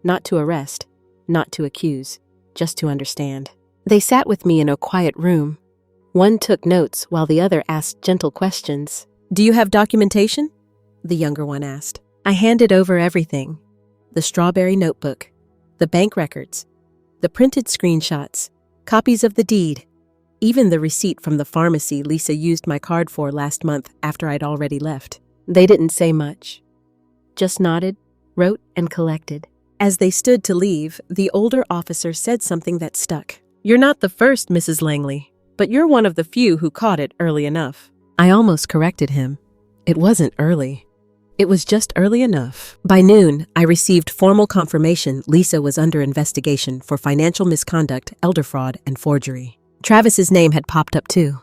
A: Not to arrest, not to accuse, just to understand. They sat with me in a quiet room. One took notes while the other asked gentle questions. "Do you have documentation?" the younger one asked. I handed over everything. The strawberry notebook, the bank records, the printed screenshots, copies of the deed, even the receipt from the pharmacy Lisa used my card for last month after I'd already left. They didn't say much, just nodded, wrote, and collected. As they stood to leave, the older officer said something that stuck. "You're not the first, Mrs. Langley, but you're one of the few who caught it early enough." I almost corrected him. It wasn't early. It was just early enough. By noon, I received formal confirmation Lisa was under investigation for financial misconduct, elder fraud, and forgery. Travis's name had popped up too.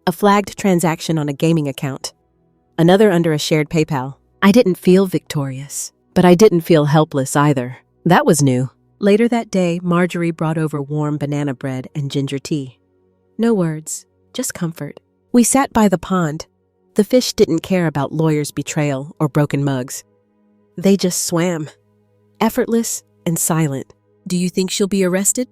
A: A flagged transaction on a gaming account. Another under a shared PayPal. I didn't feel victorious, but I didn't feel helpless either. That was new. Later that day, Marjorie brought over warm banana bread and ginger tea. No words, just comfort. We sat by the pond. The fish didn't care about lawyers' betrayal or broken mugs. They just swam, effortless and silent. "Do you think she'll be arrested?"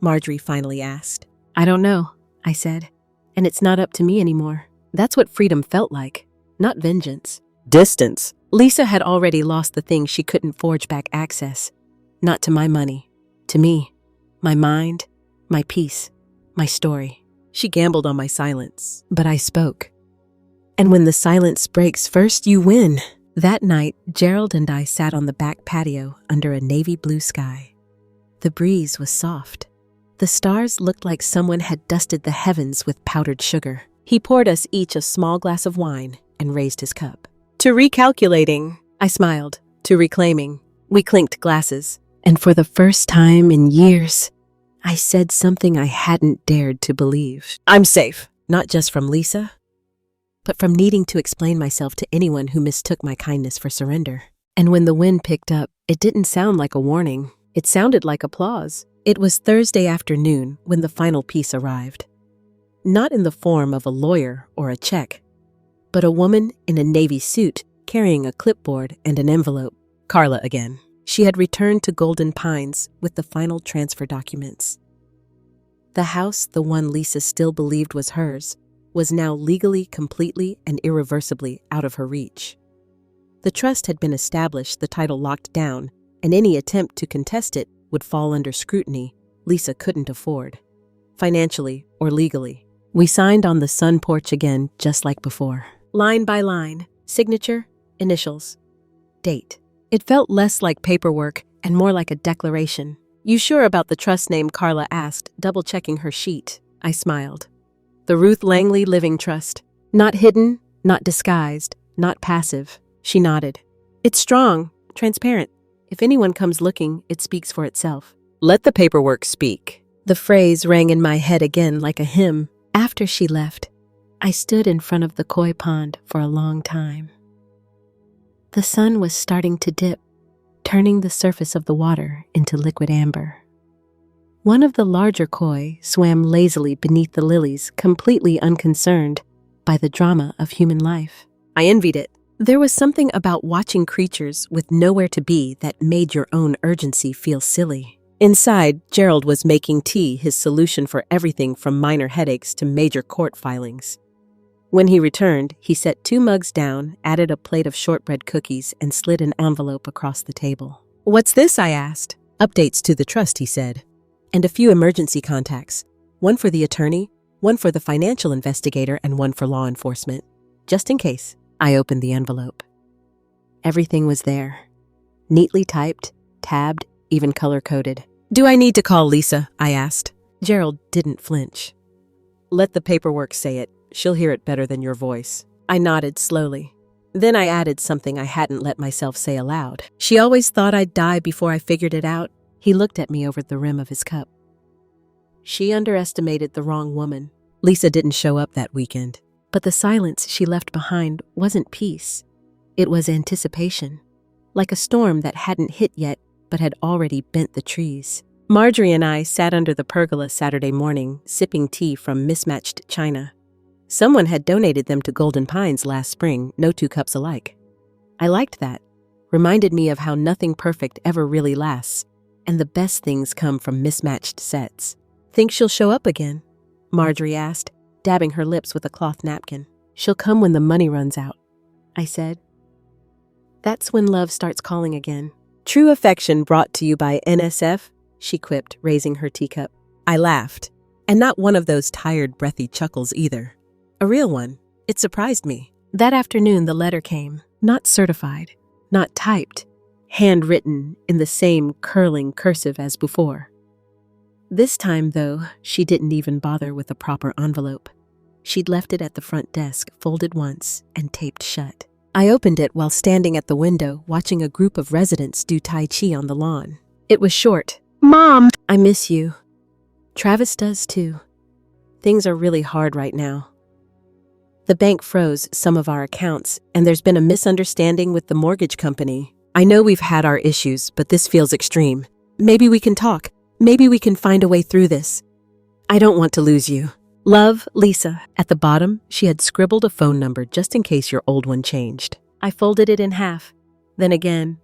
A: Marjorie finally asked. "I don't know," I said. "And it's not up to me anymore." That's what freedom felt like, not vengeance. Distance. Lisa had already lost the thing she couldn't forge back access. Not to my money. To me. My mind. My peace. My story. She gambled on my silence, but I spoke. And when the silence breaks first, you win. That night, Gerald and I sat on the back patio under a navy blue sky. The breeze was soft. The stars looked like someone had dusted the heavens with powdered sugar. He poured us each a small glass of wine and raised his cup. "To recalculating," I smiled. "To reclaiming." We clinked glasses, and for the first time in years, I said something I hadn't dared to believe. I'm safe, not just from Lisa, but from needing to explain myself to anyone who mistook my kindness for surrender. And when the wind picked up, it didn't sound like a warning. It sounded like applause. It was Thursday afternoon when the final piece arrived. Not in the form of a lawyer or a check, but a woman in a navy suit carrying a clipboard and an envelope. Carla again. She had returned to Golden Pines with the final transfer documents. The house, the one Lisa still believed was hers, was now legally, completely, and irreversibly out of her reach. The trust had been established, the title locked down, and any attempt to contest it would fall under scrutiny Lisa couldn't afford, financially or legally. We signed on the sun porch again, just like before. Line by line, signature, initials, date. It felt less like paperwork and more like a declaration. "You sure about the trust name?" Carla asked, double-checking her sheet. I smiled. "The Ruth Langley Living Trust. Not hidden, not disguised, not passive." She nodded. "It's strong, transparent. If anyone comes looking, it speaks for itself." "Let the paperwork speak." The phrase rang in my head again like a hymn. After she left, I stood in front of the koi pond for a long time. The sun was starting to dip, turning the surface of the water into liquid amber. One of the larger koi swam lazily beneath the lilies, completely unconcerned by the drama of human life. I envied it. There was something about watching creatures with nowhere to be that made your own urgency feel silly. Inside, Gerald was making tea, his solution for everything from minor headaches to major court filings. When he returned, he set 2 mugs down, added a plate of shortbread cookies, and slid an envelope across the table. "What's this?" I asked. "Updates to the trust," he said. "And a few emergency contacts. One for the attorney, one for the financial investigator, and one for law enforcement. Just in case." I opened the envelope. Everything was there. Neatly typed, tabbed, even color-coded. "Do I need to call Lisa?" I asked. Gerald didn't flinch. "Let the paperwork say it. She'll hear it better than your voice." I nodded slowly. Then I added something I hadn't let myself say aloud. "She always thought I'd die before I figured it out." He looked at me over the rim of his cup. "She underestimated the wrong woman." Lisa didn't show up that weekend, but the silence she left behind wasn't peace. It was anticipation, like a storm that hadn't hit yet but had already bent the trees. Marjorie and I sat under the pergola Saturday morning, sipping tea from mismatched china. Someone had donated them to Golden Pines last spring, no 2 cups alike. I liked that. Reminded me of how nothing perfect ever really lasts, and the best things come from mismatched sets. Think she'll show up again? Marjorie asked, dabbing her lips with a cloth napkin. She'll come when the money runs out, I said. That's when love starts calling again. True affection brought to you by NSF, she quipped, raising her teacup. I laughed, and not one of those tired, breathy chuckles either. A real one. It surprised me. That afternoon the letter came, not certified, not typed, handwritten in the same curling cursive as before. This time, though, she didn't even bother with a proper envelope. She'd left it at the front desk, folded once, and taped shut. I opened it while standing at the window, watching a group of residents do Tai Chi on the lawn. It was short. Mom, I miss you. Travis does too. Things are really hard right now. The bank froze some of our accounts, and there's been a misunderstanding with the mortgage company. I know we've had our issues, but this feels extreme. Maybe we can talk. Maybe we can find a way through this. I don't want to lose you. Love, Lisa. At the bottom, she had scribbled a phone number just in case your old one changed. I folded it in half, then again,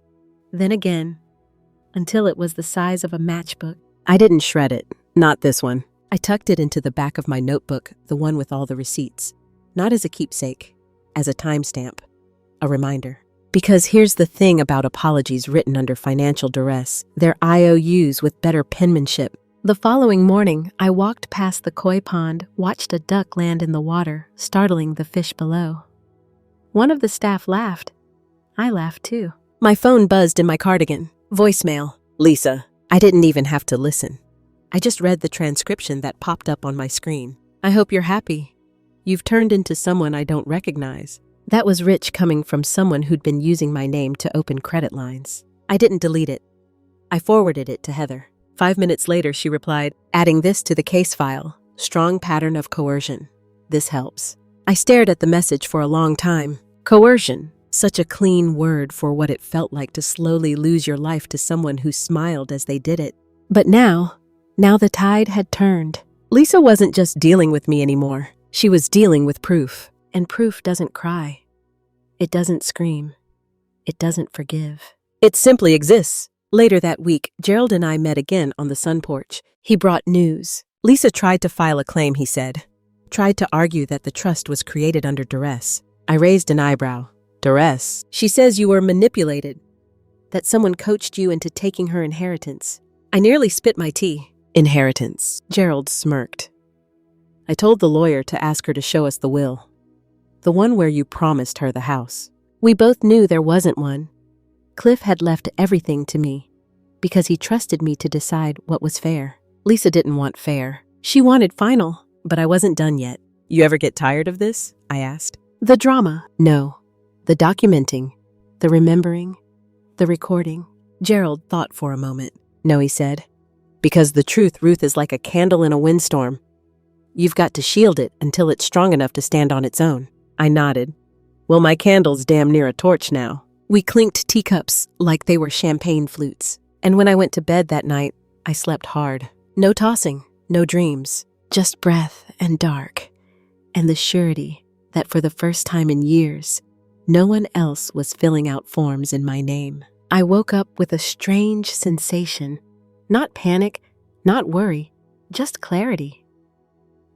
A: until it was the size of a matchbook. I didn't shred it, not this one. I tucked it into the back of my notebook, the one with all the receipts. Not as a keepsake, as a timestamp, a reminder. Because here's the thing about apologies written under financial duress. They're IOUs with better penmanship. The following morning, I walked past the koi pond, watched a duck land in the water, startling the fish below. One of the staff laughed. I laughed too. My phone buzzed in my cardigan. Voicemail. Lisa. I didn't even have to listen. I just read the transcription that popped up on my screen. I hope you're happy. You've turned into someone I don't recognize. That was rich coming from someone who'd been using my name to open credit lines. I didn't delete it. I forwarded it to Heather. 5 minutes later, she replied, adding this to the case file. Strong pattern of coercion. This helps. I stared at the message for a long time. Coercion. Such a clean word for what it felt like to slowly lose your life to someone who smiled as they did it. But now the tide had turned. Lisa wasn't just dealing with me anymore. She was dealing with proof. And proof doesn't cry. It doesn't scream. It doesn't forgive. It simply exists. Later that week, Gerald and I met again on the sun porch. He brought news. Lisa tried to file a claim, he said. Tried to argue that the trust was created under duress. I raised an eyebrow. Duress? She says you were manipulated. That someone coached you into taking her inheritance. I nearly spit my tea. Inheritance. Gerald smirked. I told the lawyer to ask her to show us the will. The one where you promised her the house. We both knew there wasn't one. Cliff had left everything to me, because he trusted me to decide what was fair. Lisa didn't want fair. She wanted final, but I wasn't done yet. You ever get tired of this? I asked. The drama? No. The documenting, the remembering, the recording. Gerald thought for a moment. No, he said. Because the truth, Ruth, is like a candle in a windstorm. You've got to shield it until it's strong enough to stand on its own. I nodded. Well, my candle's damn near a torch now. We clinked teacups like they were champagne flutes. And when I went to bed that night, I slept hard. No tossing, no dreams, just breath and dark. And the surety that for the first time in years, no one else was filling out forms in my name. I woke up with a strange sensation. Not panic, not worry, just clarity.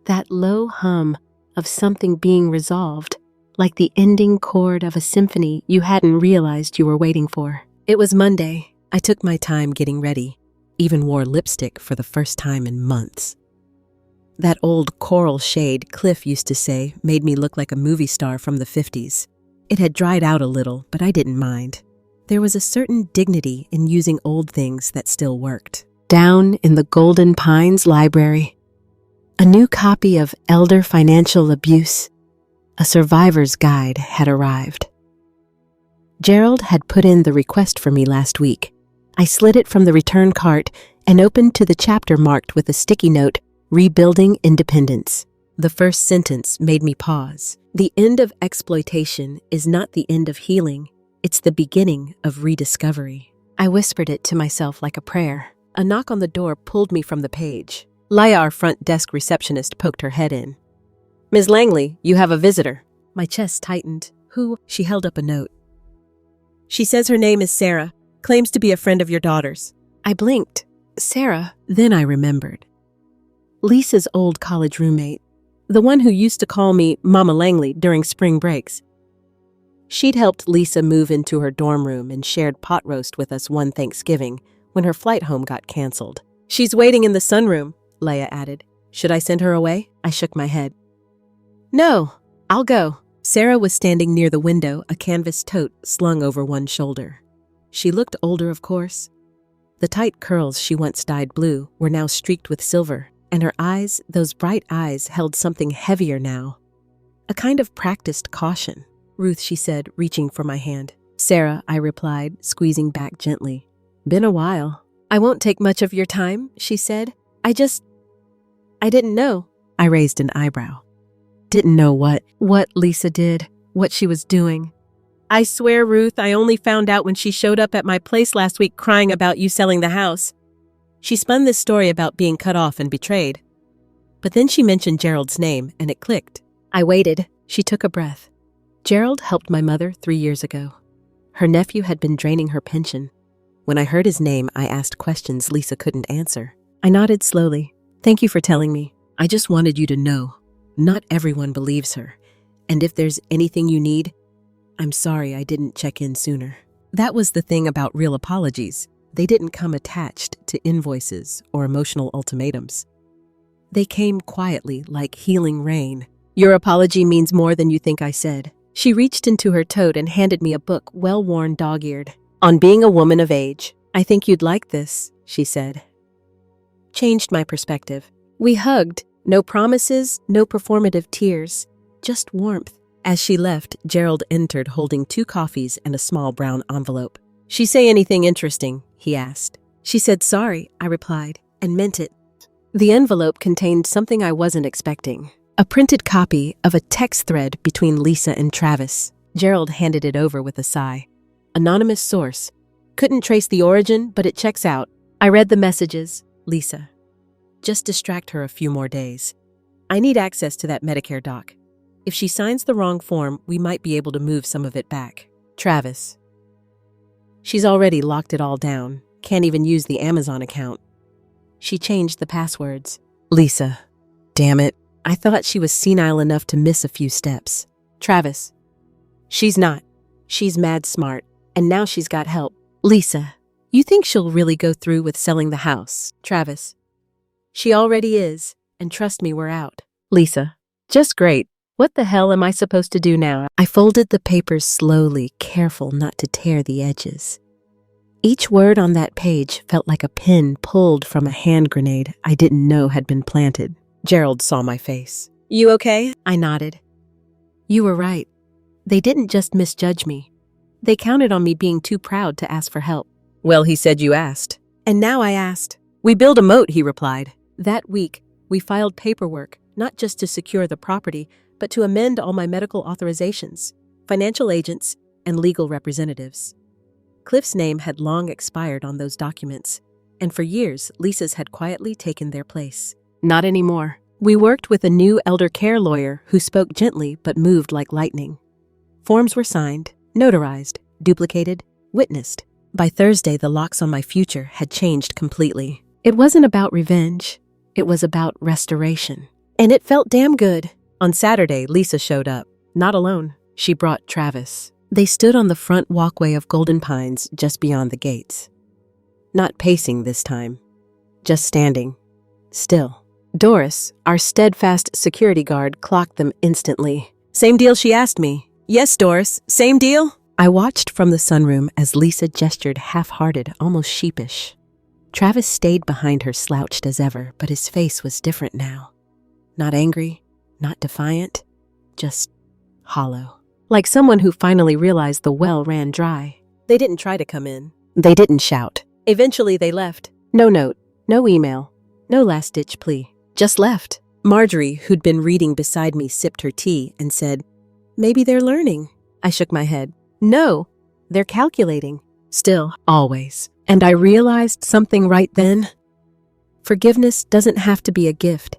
A: That low hum of something being resolved, like the ending chord of a symphony you hadn't realized you were waiting for. It was Monday. I took my time getting ready, even wore lipstick for the first time in months. That old coral shade Cliff used to say made me look like a movie star from the 50s. It had dried out a little, but I didn't mind. There was a certain dignity in using old things that still worked. Down in the Golden Pines library, a new copy of Elder Financial Abuse, a survivor's guide, had arrived. Gerald had put in the request for me last week. I slid it from the return cart and opened to the chapter marked with a sticky note, Rebuilding Independence. The first sentence made me pause. The end of exploitation is not the end of healing. It's the beginning of rediscovery. I whispered it to myself like a prayer. A knock on the door pulled me from the page. Laia, our front desk receptionist, poked her head in. Ms. Langley, you have a visitor. My chest tightened. Who? She held up a note. She says her name is Sarah, claims to be a friend of your daughter's. I blinked. Sarah. Then I remembered. Lisa's old college roommate. The one who used to call me Mama Langley during spring breaks. She'd helped Lisa move into her dorm room and shared pot roast with us one Thanksgiving when her flight home got canceled. She's waiting in the sunroom, Leia added. Should I send her away? I shook my head. No, I'll go. Sarah was standing near the window, a canvas tote slung over one shoulder. She looked older, of course. The tight curls she once dyed blue were now streaked with silver, and her eyes, those bright eyes, held something heavier now. A kind of practiced caution. Ruth, she said, reaching for my hand. Sarah, I replied, squeezing back gently. Been a while. I won't take much of your time, she said. I didn't know. I raised an eyebrow. Didn't know what? What Lisa did, what she was doing. I swear, Ruth, I only found out when she showed up at my place last week crying about you selling the house. She spun this story about being cut off and betrayed. But then she mentioned Gerald's name, and it clicked. I waited. She took a breath. Gerald helped my mother 3 years ago. Her nephew had been draining her pension. When I heard his name, I asked questions Lisa couldn't answer. I nodded slowly. Thank you for telling me. I just wanted you to know. Not everyone believes her. And if there's anything you need, I'm sorry I didn't check in sooner. That was the thing about real apologies. They didn't come attached to invoices or emotional ultimatums. They came quietly, like healing rain. Your apology means more than you think I said. She reached into her tote and handed me a book, well-worn, dog-eared. On being a woman of age. I think you'd like this, she said. Changed my perspective. We hugged. No promises, no performative tears. Just warmth. As she left, Gerald entered holding 2 coffees and a small brown envelope. She say anything interesting? He asked. She said sorry, I replied, and meant it. The envelope contained something I wasn't expecting. A printed copy of a text thread between Lisa and Travis. Gerald handed it over with a sigh. Anonymous source. Couldn't trace the origin, but it checks out. I read the messages. Lisa. Just distract her a few more days. I need access to that Medicare doc. If she signs the wrong form, we might be able to move some of it back. Travis. She's already locked it all down. Can't even use the Amazon account. She changed the passwords. Lisa. Damn it. I thought she was senile enough to miss a few steps. Travis. She's not. She's mad smart. And now she's got help. Lisa. You think she'll really go through with selling the house? Travis. She already is. And trust me, we're out. Lisa. Just great. What the hell am I supposed to do now? I folded the papers slowly, careful not to tear the edges. Each word on that page felt like a pin pulled from a hand grenade I didn't know had been planted. Gerald saw my face. You okay? I nodded. You were right. They didn't just misjudge me. They counted on me being too proud to ask for help. Well, he said you asked. And now I asked. We build a moat, he replied. That week, we filed paperwork, not just to secure the property, but to amend all my medical authorizations, financial agents, and legal representatives. Cliff's name had long expired on those documents, and for years, Lisa's had quietly taken their place. Not anymore. We worked with a new elder care lawyer who spoke gently but moved like lightning. Forms were signed, notarized, duplicated, witnessed. By Thursday, the locks on my future had changed completely. It wasn't about revenge. It was about restoration. And it felt damn good. On Saturday, Lisa showed up. Not alone. She brought Travis. They stood on the front walkway of Golden Pines just beyond the gates. Not pacing this time. Just standing. Still. Doris, our steadfast security guard, clocked them instantly. Same deal she asked me. Yes, Doris, same deal? I watched from the sunroom as Lisa gestured half-hearted, almost sheepish. Travis stayed behind her, slouched as ever, but his face was different now. Not angry, not defiant, just hollow. Like someone who finally realized the well ran dry. They didn't try to come in. They didn't shout. Eventually they left. No note, no email, no last-ditch plea. Just left. Marjorie, who'd been reading beside me, sipped her tea and said, Maybe they're learning. I shook my head. No, they're calculating. Still, always. And I realized something right then. Forgiveness doesn't have to be a gift.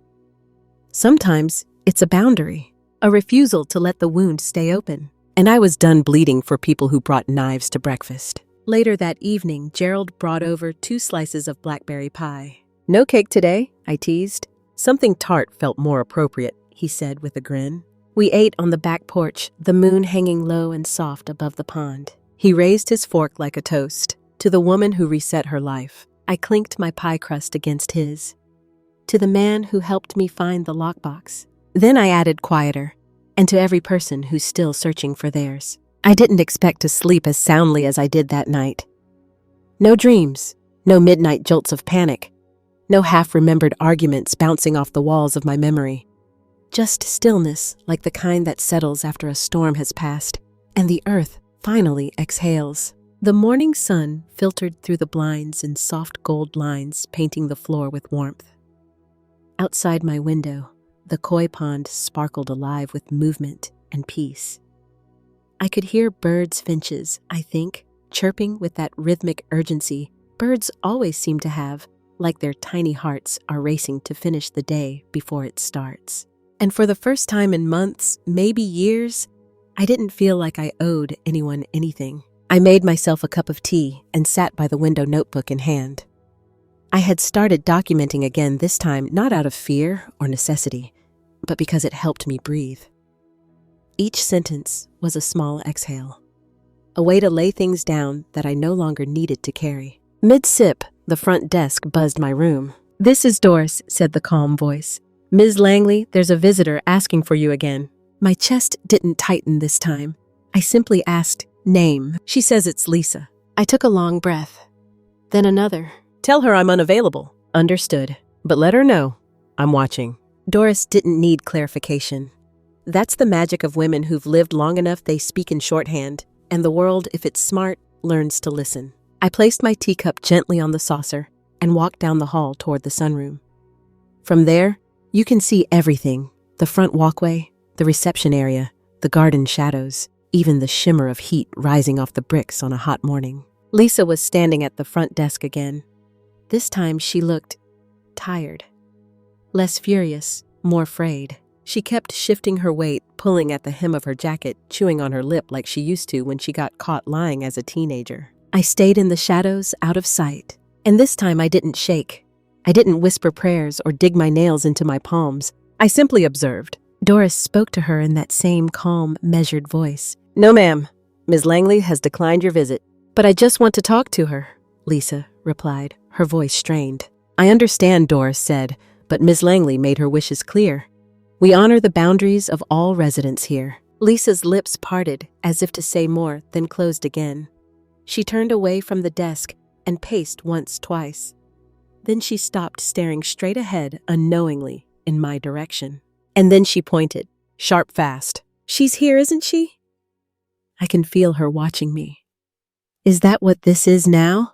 A: Sometimes it's a boundary, a refusal to let the wound stay open. And I was done bleeding for people who brought knives to breakfast. Later that evening, Gerald brought over 2 slices of blackberry pie. "No cake today," I teased. "Something tart felt more appropriate," he said with a grin. We ate on the back porch, the moon hanging low and soft above the pond. He raised his fork like a toast. "To the woman who reset her life." I clinked my pie crust against his. "To the man who helped me find the lockbox." Then I added quieter, "and to every person who's still searching for theirs." I didn't expect to sleep as soundly as I did that night. No dreams, no midnight jolts of panic, no half-remembered arguments bouncing off the walls of my memory. Just stillness, like the kind that settles after a storm has passed, and the earth finally exhales. The morning sun filtered through the blinds in soft gold lines, painting the floor with warmth. Outside my window, the koi pond sparkled alive with movement and peace. I could hear birds' finches, I think, chirping with that rhythmic urgency birds always seem to have, like their tiny hearts are racing to finish the day before it starts. And for the first time in months, maybe years, I didn't feel like I owed anyone anything. I made myself a cup of tea and sat by the window, notebook in hand. I had started documenting again, this time not out of fear or necessity, but because it helped me breathe. Each sentence was a small exhale, a way to lay things down that I no longer needed to carry. Mid-sip, the front desk buzzed my room. "This is Doris," said the calm voice. "Ms. Langley, there's a visitor asking for you again." My chest didn't tighten this time. I simply asked, "Name." "She says it's Lisa." I took a long breath. Then another. "Tell her I'm unavailable." "Understood. But let her know I'm watching." Doris didn't need clarification. That's the magic of women who've lived long enough they speak in shorthand, and the world, if it's smart, learns to listen. I placed my teacup gently on the saucer and walked down the hall toward the sunroom. From there, you can see everything: the front walkway, the reception area, the garden shadows, even the shimmer of heat rising off the bricks on a hot morning. Lisa was standing at the front desk again. This time she looked tired. Less furious, more frayed. She kept shifting her weight, pulling at the hem of her jacket, chewing on her lip like she used to when she got caught lying as a teenager. I stayed in the shadows, out of sight. And this time I didn't shake. I didn't whisper prayers or dig my nails into my palms. I simply observed. Doris spoke to her in that same calm, measured voice. "No, ma'am. Ms. Langley has declined your visit." "But I just want to talk to her," Lisa replied, her voice strained. "I understand," Doris said, "but Ms. Langley made her wishes clear. We honor the boundaries of all residents here." Lisa's lips parted, as if to say more, then closed again. She turned away from the desk and paced once, twice. Then she stopped, staring straight ahead, unknowingly, in my direction. And then she pointed, sharp, fast. "She's here, isn't she?" I can feel her watching me. "Is that what this is now?"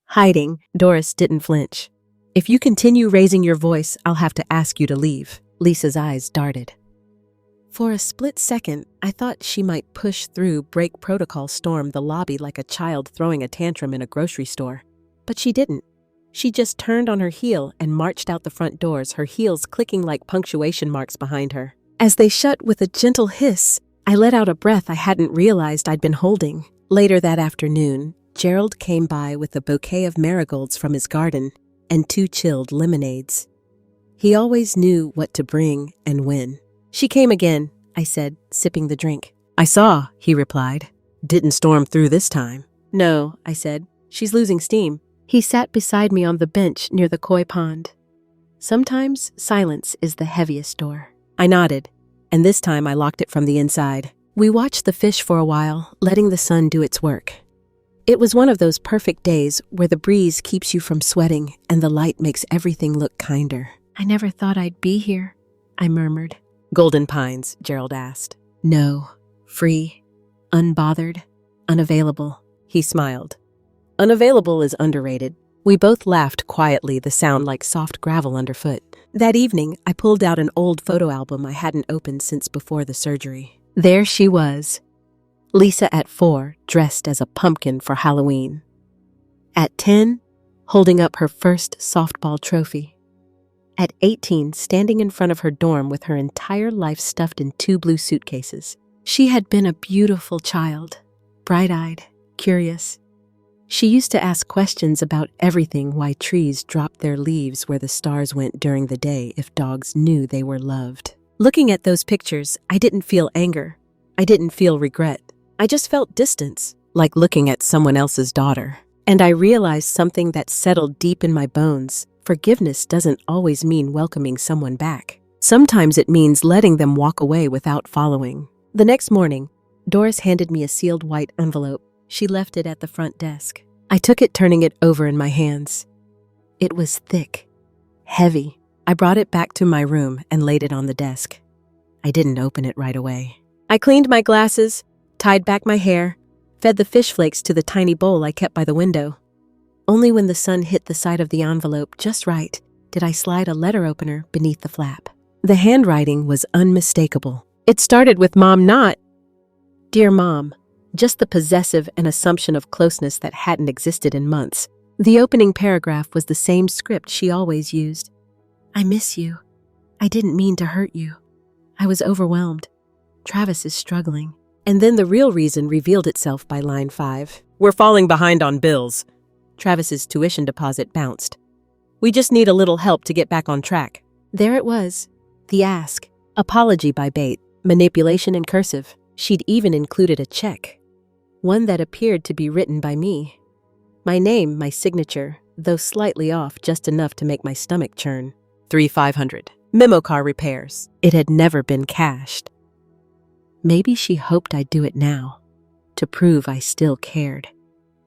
A: Hiding, Doris didn't flinch. "If you continue raising your voice, I'll have to ask you to leave." Lisa's eyes darted. For a split second, I thought she might push through, break protocol, storm the lobby like a child throwing a tantrum in a grocery store. But she didn't. She just turned on her heel and marched out the front doors, her heels clicking like punctuation marks behind her. As they shut with a gentle hiss, I let out a breath I hadn't realized I'd been holding. Later that afternoon, Gerald came by with a bouquet of marigolds from his garden and 2 chilled lemonades. He always knew what to bring and when. "She came again," I said, sipping the drink. "I saw," he replied. "Didn't storm through this time." "No," I said. "She's losing steam." He sat beside me on the bench near the koi pond. Sometimes silence is the heaviest door. I nodded, and this time I locked it from the inside. We watched the fish for a while, letting the sun do its work. It was one of those perfect days where the breeze keeps you from sweating and the light makes everything look kinder. "I never thought I'd be here," I murmured. "Golden Pines?" Gerald asked. "No. Free, unbothered, unavailable." He smiled. "Unavailable is underrated." We both laughed quietly, the sound like soft gravel underfoot. That evening, I pulled out an old photo album I hadn't opened since before the surgery. There she was, Lisa at 4, dressed as a pumpkin for Halloween. At 10, holding up her first softball trophy. At 18, standing in front of her dorm with her entire life stuffed in 2 blue suitcases. She had been a beautiful child, bright-eyed, curious. She used to ask questions about everything: why trees dropped their leaves where the stars went during the day, if dogs knew they were loved. Looking at those pictures, I didn't feel anger. I didn't feel regret. I just felt distance, like looking at someone else's daughter. And I realized something that settled deep in my bones. Forgiveness doesn't always mean welcoming someone back. Sometimes it means letting them walk away without following. The next morning, Doris handed me a sealed white envelope. She left it at the front desk. I took it, turning it over in my hands. It was thick, heavy. I brought it back to my room and laid it on the desk. I didn't open it right away. I cleaned my glasses, tied back my hair, fed the fish flakes to the tiny bowl I kept by the window. Only when the sun hit the side of the envelope just right did I slide a letter opener beneath the flap. The handwriting was unmistakable. It started with Mom, not Dear Mom, just the possessive and assumption of closeness that hadn't existed in months. The opening paragraph was the same script she always used. I miss you. I didn't mean to hurt you. I was overwhelmed. Travis is struggling. And then the real reason revealed itself by line 5. We're falling behind on bills. Travis's tuition deposit bounced. We just need a little help to get back on track. There it was. The ask. Apology by bait. Manipulation in cursive. She'd even included a check. One that appeared to be written by me. My name, my signature, though slightly off, just enough to make my stomach churn. 3,500. Memo car repairs. It had never been cashed. Maybe she hoped I'd do it now, to prove I still cared.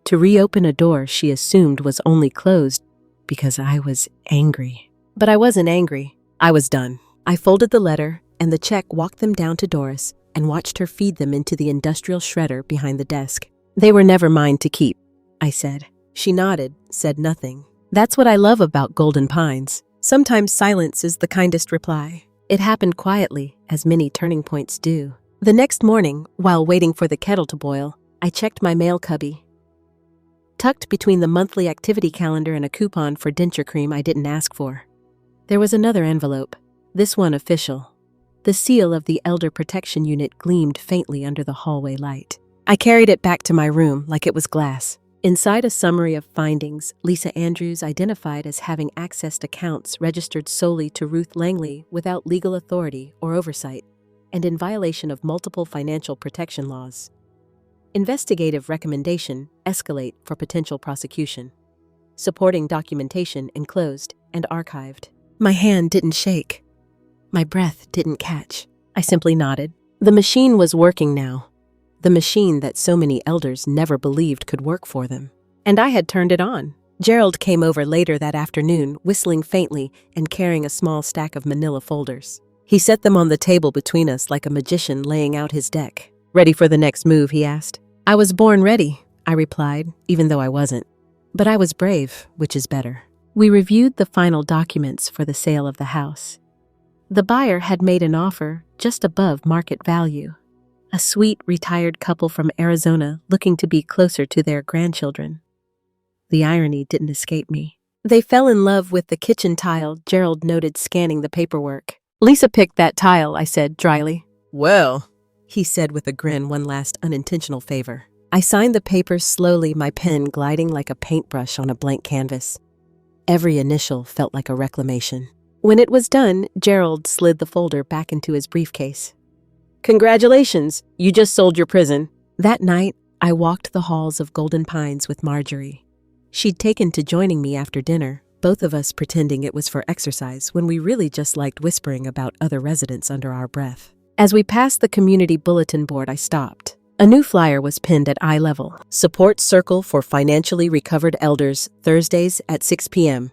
A: To reopen a door she assumed was only closed because I was angry. But I wasn't angry. I was done. I folded the letter and the check, walked them down to Doris, and watched her feed them into the industrial shredder behind the desk. They were never mine to keep, I said. She nodded, said nothing. That's what I love about Golden Pines. Sometimes silence is the kindest reply. It happened quietly, as many turning points do. The next morning, while waiting for the kettle to boil, I checked my mail cubby. Tucked between the monthly activity calendar and a coupon for denture cream I didn't ask for, there was another envelope, this one official. The seal of the Elder Protection Unit gleamed faintly under the hallway light. I carried it back to my room like it was glass. Inside, a summary of findings: Lisa Andrews identified as having accessed accounts registered solely to Ruth Langley without legal authority or oversight, and in violation of multiple financial protection laws. Investigative recommendation: escalate for potential prosecution. Supporting documentation enclosed and archived. My hand didn't shake. My breath didn't catch. I simply nodded. The machine was working now. The machine that so many elders never believed could work for them. And I had turned it on. Gerald came over later that afternoon, whistling faintly and carrying a small stack of manila folders. He set them on the table between us like a magician laying out his deck. Ready for the next move, he asked. I was born ready, I replied, even though I wasn't. But I was brave, which is better. We reviewed the final documents for the sale of the house. The buyer had made an offer just above market value. A sweet, retired couple from Arizona looking to be closer to their grandchildren. The irony didn't escape me. They fell in love with the kitchen tile, Gerald noted, scanning the paperwork. Lisa picked that tile, I said dryly. Well, he said with a grin, one last unintentional favor. I signed the papers slowly, my pen gliding like a paintbrush on a blank canvas. Every initial felt like a reclamation. When it was done, Gerald slid the folder back into his briefcase. Congratulations, you just sold your prison. That night, I walked the halls of Golden Pines with Marjorie. She'd taken to joining me after dinner, both of us pretending it was for exercise when we really just liked whispering about other residents under our breath. As we passed the community bulletin board, I stopped. A new flyer was pinned at eye level. Support Circle for Financially Recovered Elders, Thursdays at 6 p.m.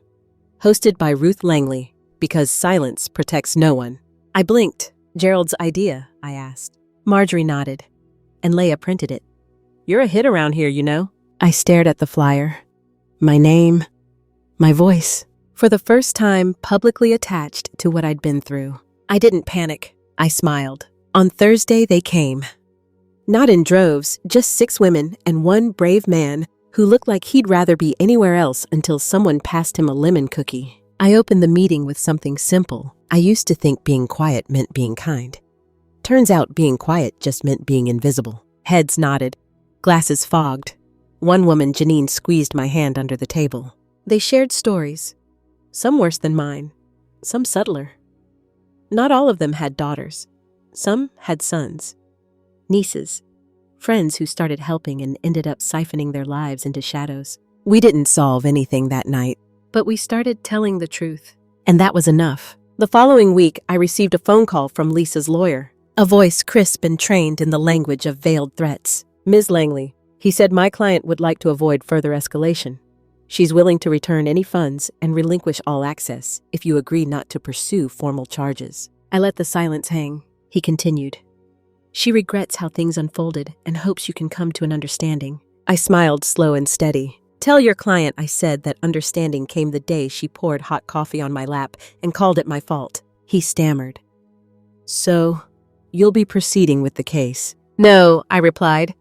A: Hosted by Ruth Langley, because silence protects no one. I blinked. Gerald's idea, I asked. Marjorie nodded, and Leia printed it. You're a hit around here, you know. I stared at the flyer. My name, my voice, for the first time publicly attached to what I'd been through. I didn't panic. I smiled. On Thursday, they came. Not in droves, just 6 women and 1 brave man who looked like he'd rather be anywhere else until someone passed him a lemon cookie. I opened the meeting with something simple. I used to think being quiet meant being kind. Turns out being quiet just meant being invisible. Heads nodded, glasses fogged. One woman, Janine, squeezed my hand under the table. They shared stories, some worse than mine, some subtler. Not all of them had daughters. Some had sons, nieces, friends who started helping and ended up siphoning their lives into shadows. We didn't solve anything that night, but we started telling the truth. And that was enough. The following week, I received a phone call from Lisa's lawyer, a voice crisp and trained in the language of veiled threats. Ms. Langley, he said my client would like to avoid further escalation. She's willing to return any funds and relinquish all access if you agree not to pursue formal charges. I let the silence hang. He continued. She regrets how things unfolded and hopes you can come to an understanding. I smiled, slow and steady. Tell your client I said that understanding came the day she poured hot coffee on my lap and called it my fault. He stammered. So, you'll be proceeding with the case? No, I replied.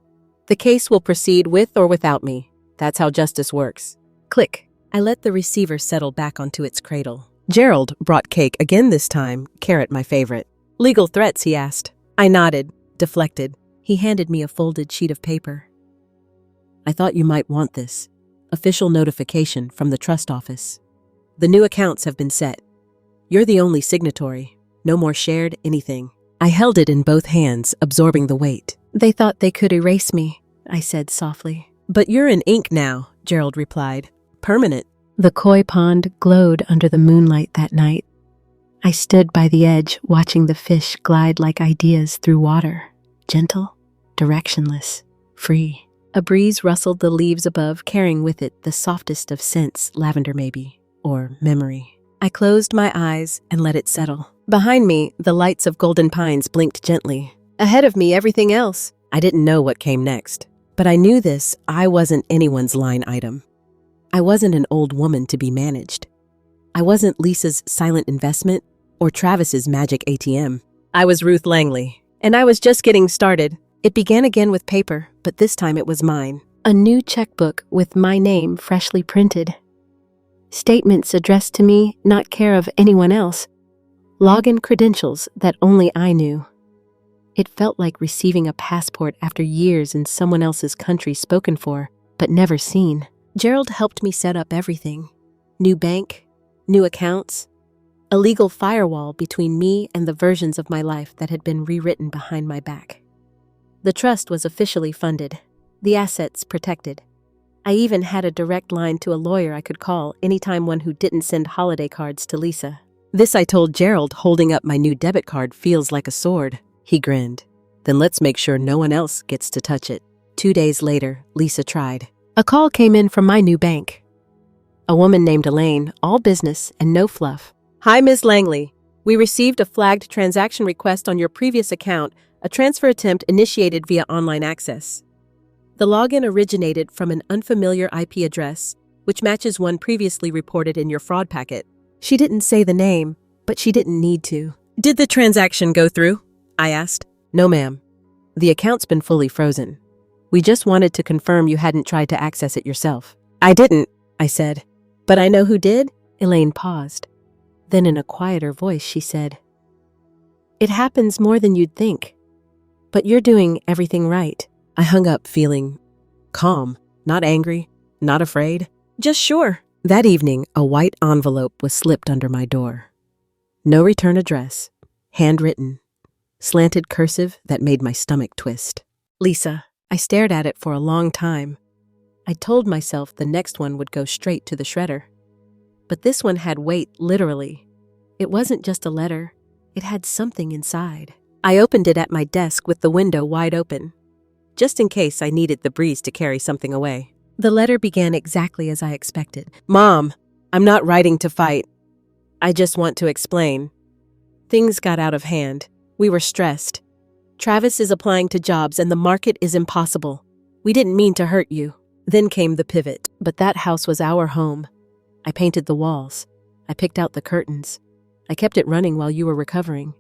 A: The case will proceed with or without me. That's how justice works. Click. I let the receiver settle back onto its cradle. Gerald brought cake again this time, carrot my favorite. Legal threats, he asked. I nodded, deflected. He handed me a folded sheet of paper. I thought you might want this. Official notification from the trust office. The new accounts have been set. You're the only signatory. No more shared anything. I held it in both hands, absorbing the weight. They thought they could erase me, I said softly. But you're in ink now, Gerald replied. Permanent. The koi pond glowed under the moonlight that night. I stood by the edge, watching the fish glide like ideas through water. Gentle, directionless, free. A breeze rustled the leaves above, carrying with it the softest of scents, lavender maybe, or memory. I closed my eyes and let it settle. Behind me, the lights of golden pines blinked gently. Ahead of me, everything else. I didn't know what came next. But I knew this, I wasn't anyone's line item. I wasn't an old woman to be managed. I wasn't Lisa's silent investment or Travis's magic ATM. I was Ruth Langley, and I was just getting started. It began again with paper, but this time it was mine. A new checkbook with my name freshly printed. Statements addressed to me, not care of anyone else. Login credentials that only I knew. It felt like receiving a passport after years in someone else's country spoken for, but never seen. Gerald helped me set up everything. New bank, new accounts, a legal firewall between me and the versions of my life that had been rewritten behind my back. The trust was officially funded, the assets protected. I even had a direct line to a lawyer I could call anytime one who didn't send holiday cards to Lisa. This I told Gerald, holding up my new debit card feels like a sword. He grinned. Then let's make sure no one else gets to touch it. 2 days later, Lisa tried. A call came in from my new bank. A woman named Elaine, all business and no fluff. Hi, Ms. Langley. We received a flagged transaction request on your previous account, a transfer attempt initiated via online access. The login originated from an unfamiliar IP address, which matches one previously reported in your fraud packet. She didn't say the name, but she didn't need to. Did the transaction go through? I asked. No, ma'am. The account's been fully frozen. We just wanted to confirm you hadn't tried to access it yourself. I didn't, I said. But I know who did? Elaine paused. Then in a quieter voice, she said, It happens more than you'd think. But you're doing everything right. I hung up feeling calm, not angry, not afraid, just sure. That evening, a white envelope was slipped under my door. No return address, handwritten, slanted cursive that made my stomach twist. Lisa. I stared at it for a long time. I told myself the next one would go straight to the shredder. But this one had weight, literally. It wasn't just a letter. It had something inside. I opened it at my desk with the window wide open, just in case I needed the breeze to carry something away. The letter began exactly as I expected. Mom, I'm not writing to fight. I just want to explain. Things got out of hand. We were stressed. Travis is applying to jobs and the market is impossible. We didn't mean to hurt you. Then came the pivot, but that house was our home. I painted the walls. I picked out the curtains. I kept it running while you were recovering.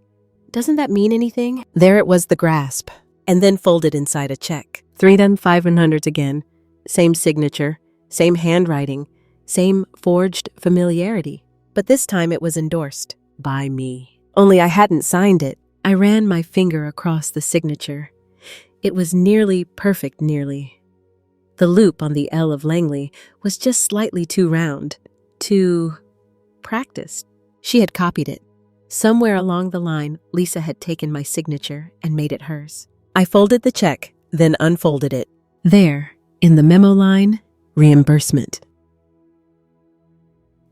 A: Doesn't that mean anything? There it was, the grasp, and then folded inside a check. 3 500 again. Same signature, same handwriting, same forged familiarity. But this time it was endorsed by me. Only I hadn't signed it. I ran my finger across the signature. It was nearly perfect, nearly. The loop on the L of Langley was just slightly too round, too practiced. She had copied it. Somewhere along the line, Lisa had taken my signature and made it hers. I folded the check, then unfolded it. There, in the memo line, reimbursement.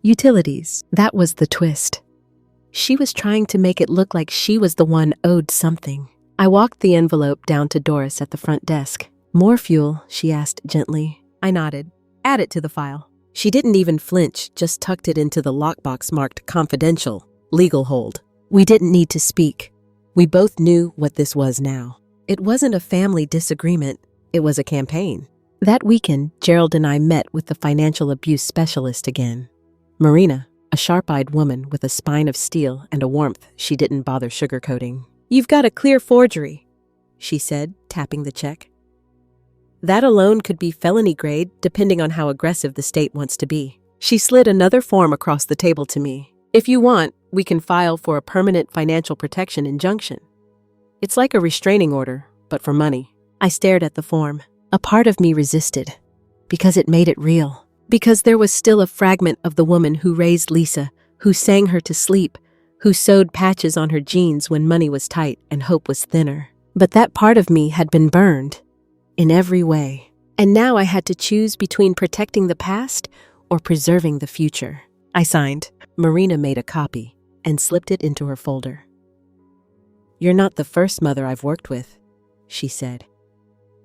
A: Utilities, that was the twist. She was trying to make it look like she was the one owed something. I walked the envelope down to Doris at the front desk. More fuel, she asked gently. I nodded. Add it to the file. She didn't even flinch, just tucked it into the lockbox marked confidential, legal hold. We didn't need to speak. We both knew what this was now. It wasn't a family disagreement, it was a campaign. That weekend, Gerald and I met with the financial abuse specialist again. Marina, a sharp-eyed woman with a spine of steel and a warmth she didn't bother sugarcoating. You've got a clear forgery, she said, tapping the check. That alone could be felony grade, depending on how aggressive the state wants to be. She slid another form across the table to me. If you want, we can file for a permanent financial protection injunction. It's like a restraining order, but for money. I stared at the form. A part of me resisted, because it made it real. Because there was still a fragment of the woman who raised Lisa, who sang her to sleep, who sewed patches on her jeans when money was tight and hope was thinner. But that part of me had been burned. In every way. And now I had to choose between protecting the past or preserving the future. I signed. Marina made a copy and slipped it into her folder. You're not the first mother I've worked with, she said.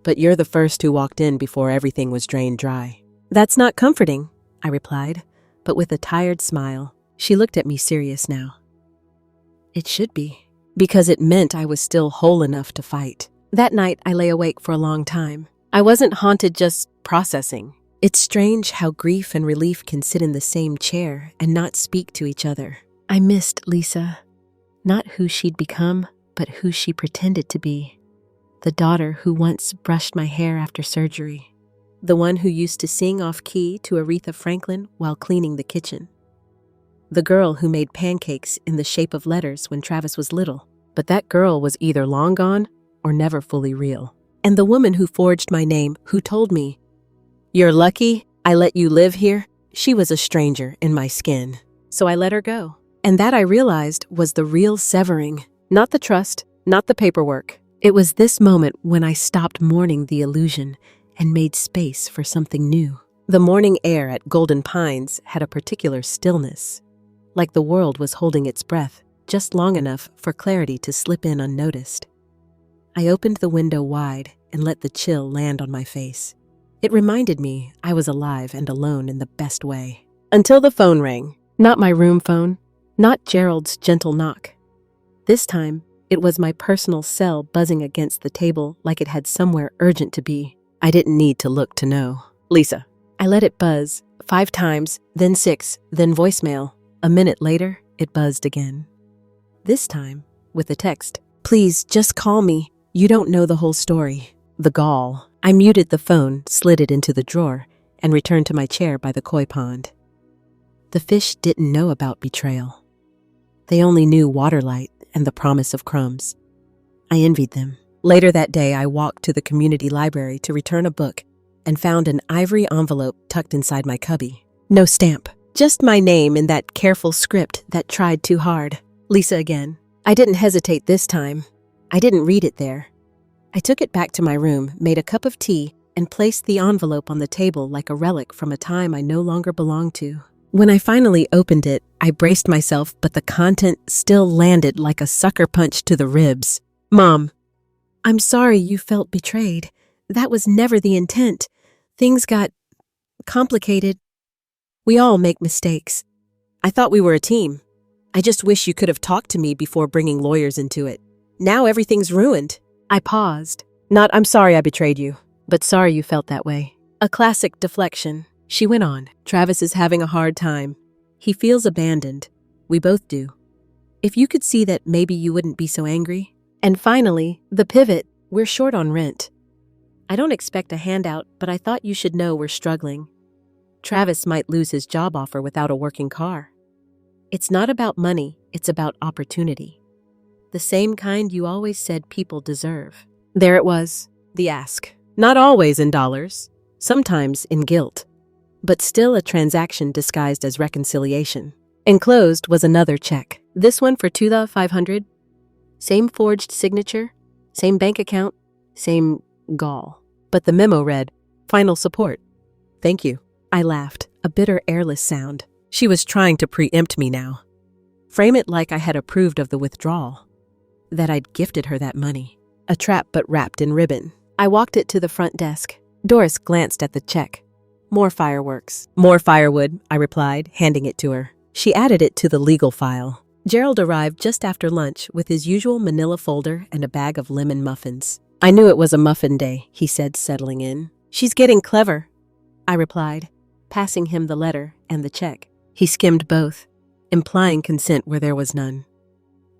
A: But you're the first who walked in before everything was drained dry. That's not comforting, I replied, but with a tired smile. She looked at me serious now. It should be, because it meant I was still whole enough to fight. That night, I lay awake for a long time. I wasn't haunted, just processing. It's strange how grief and relief can sit in the same chair and not speak to each other. I missed Lisa. Not who she'd become, but who she pretended to be. The daughter who once brushed my hair after surgery. The one who used to sing off-key to Aretha Franklin while cleaning the kitchen. The girl who made pancakes in the shape of letters when Travis was little. But that girl was either long gone or never fully real. And the woman who forged my name, who told me, "You're lucky I let you live here," she was a stranger in my skin. So I let her go. And that I realized was the real severing. Not the trust, not the paperwork. It was this moment when I stopped mourning the illusion and made space for something new. The morning air at Golden Pines had a particular stillness, like the world was holding its breath, just long enough for clarity to slip in unnoticed. I opened the window wide and let the chill land on my face. It reminded me I was alive and alone in the best way. Until the phone rang. Not my room phone, not Gerald's gentle knock. This time, it was my personal cell buzzing against the table like it had somewhere urgent to be. I didn't need to look to know. Lisa. I let it buzz 5 times, then 6, then voicemail. A minute later, it buzzed again. This time, with a text. Please, just call me. You don't know the whole story. The gall. I muted the phone, slid it into the drawer, and returned to my chair by the koi pond. The fish didn't know about betrayal. They only knew waterlight and the promise of crumbs. I envied them. Later that day, I walked to the community library to return a book and found an ivory envelope tucked inside my cubby. No stamp. Just my name in that careful script that tried too hard. Lisa again. I didn't hesitate this time. I didn't read it there. I took it back to my room, made a cup of tea, and placed the envelope on the table like a relic from a time I no longer belonged to. When I finally opened it, I braced myself, but the content still landed like a sucker punch to the ribs. Mom, I'm sorry you felt betrayed. That was never the intent. Things got complicated. We all make mistakes. I thought we were a team. I just wish you could have talked to me before bringing lawyers into it. Now everything's ruined. I paused. Not, I'm sorry I betrayed you, but sorry you felt that way. A classic deflection. She went on. Travis is having a hard time. He feels abandoned. We both do. If you could see that, maybe you wouldn't be so angry. And finally, the pivot. We're short on rent. I don't expect a handout, but I thought you should know we're struggling. Travis might lose his job offer without a working car. It's not about money, it's about opportunity. The same kind you always said people deserve. There it was, the ask. Not always in dollars. sometimes in guilt, but still a transaction disguised as reconciliation. Enclosed was another check. This one for $2,500. Same forged signature, same bank account, same gall. But the memo read, "Final support. Thank you." I laughed, a bitter, airless sound. She was trying to preempt me now. Frame it like I had approved of the withdrawal, that I'd gifted her that money. A trap but wrapped in ribbon. I walked it to the front desk. Doris glanced at the check. "More fireworks." "More firewood," I replied, handing it to her. She added it to the legal file. Gerald arrived just after lunch with his usual manila folder and a bag of lemon muffins. "I knew it was a muffin day," he said, settling in. "She's getting clever," I replied, passing him the letter and the check. He skimmed both, implying consent where there was none.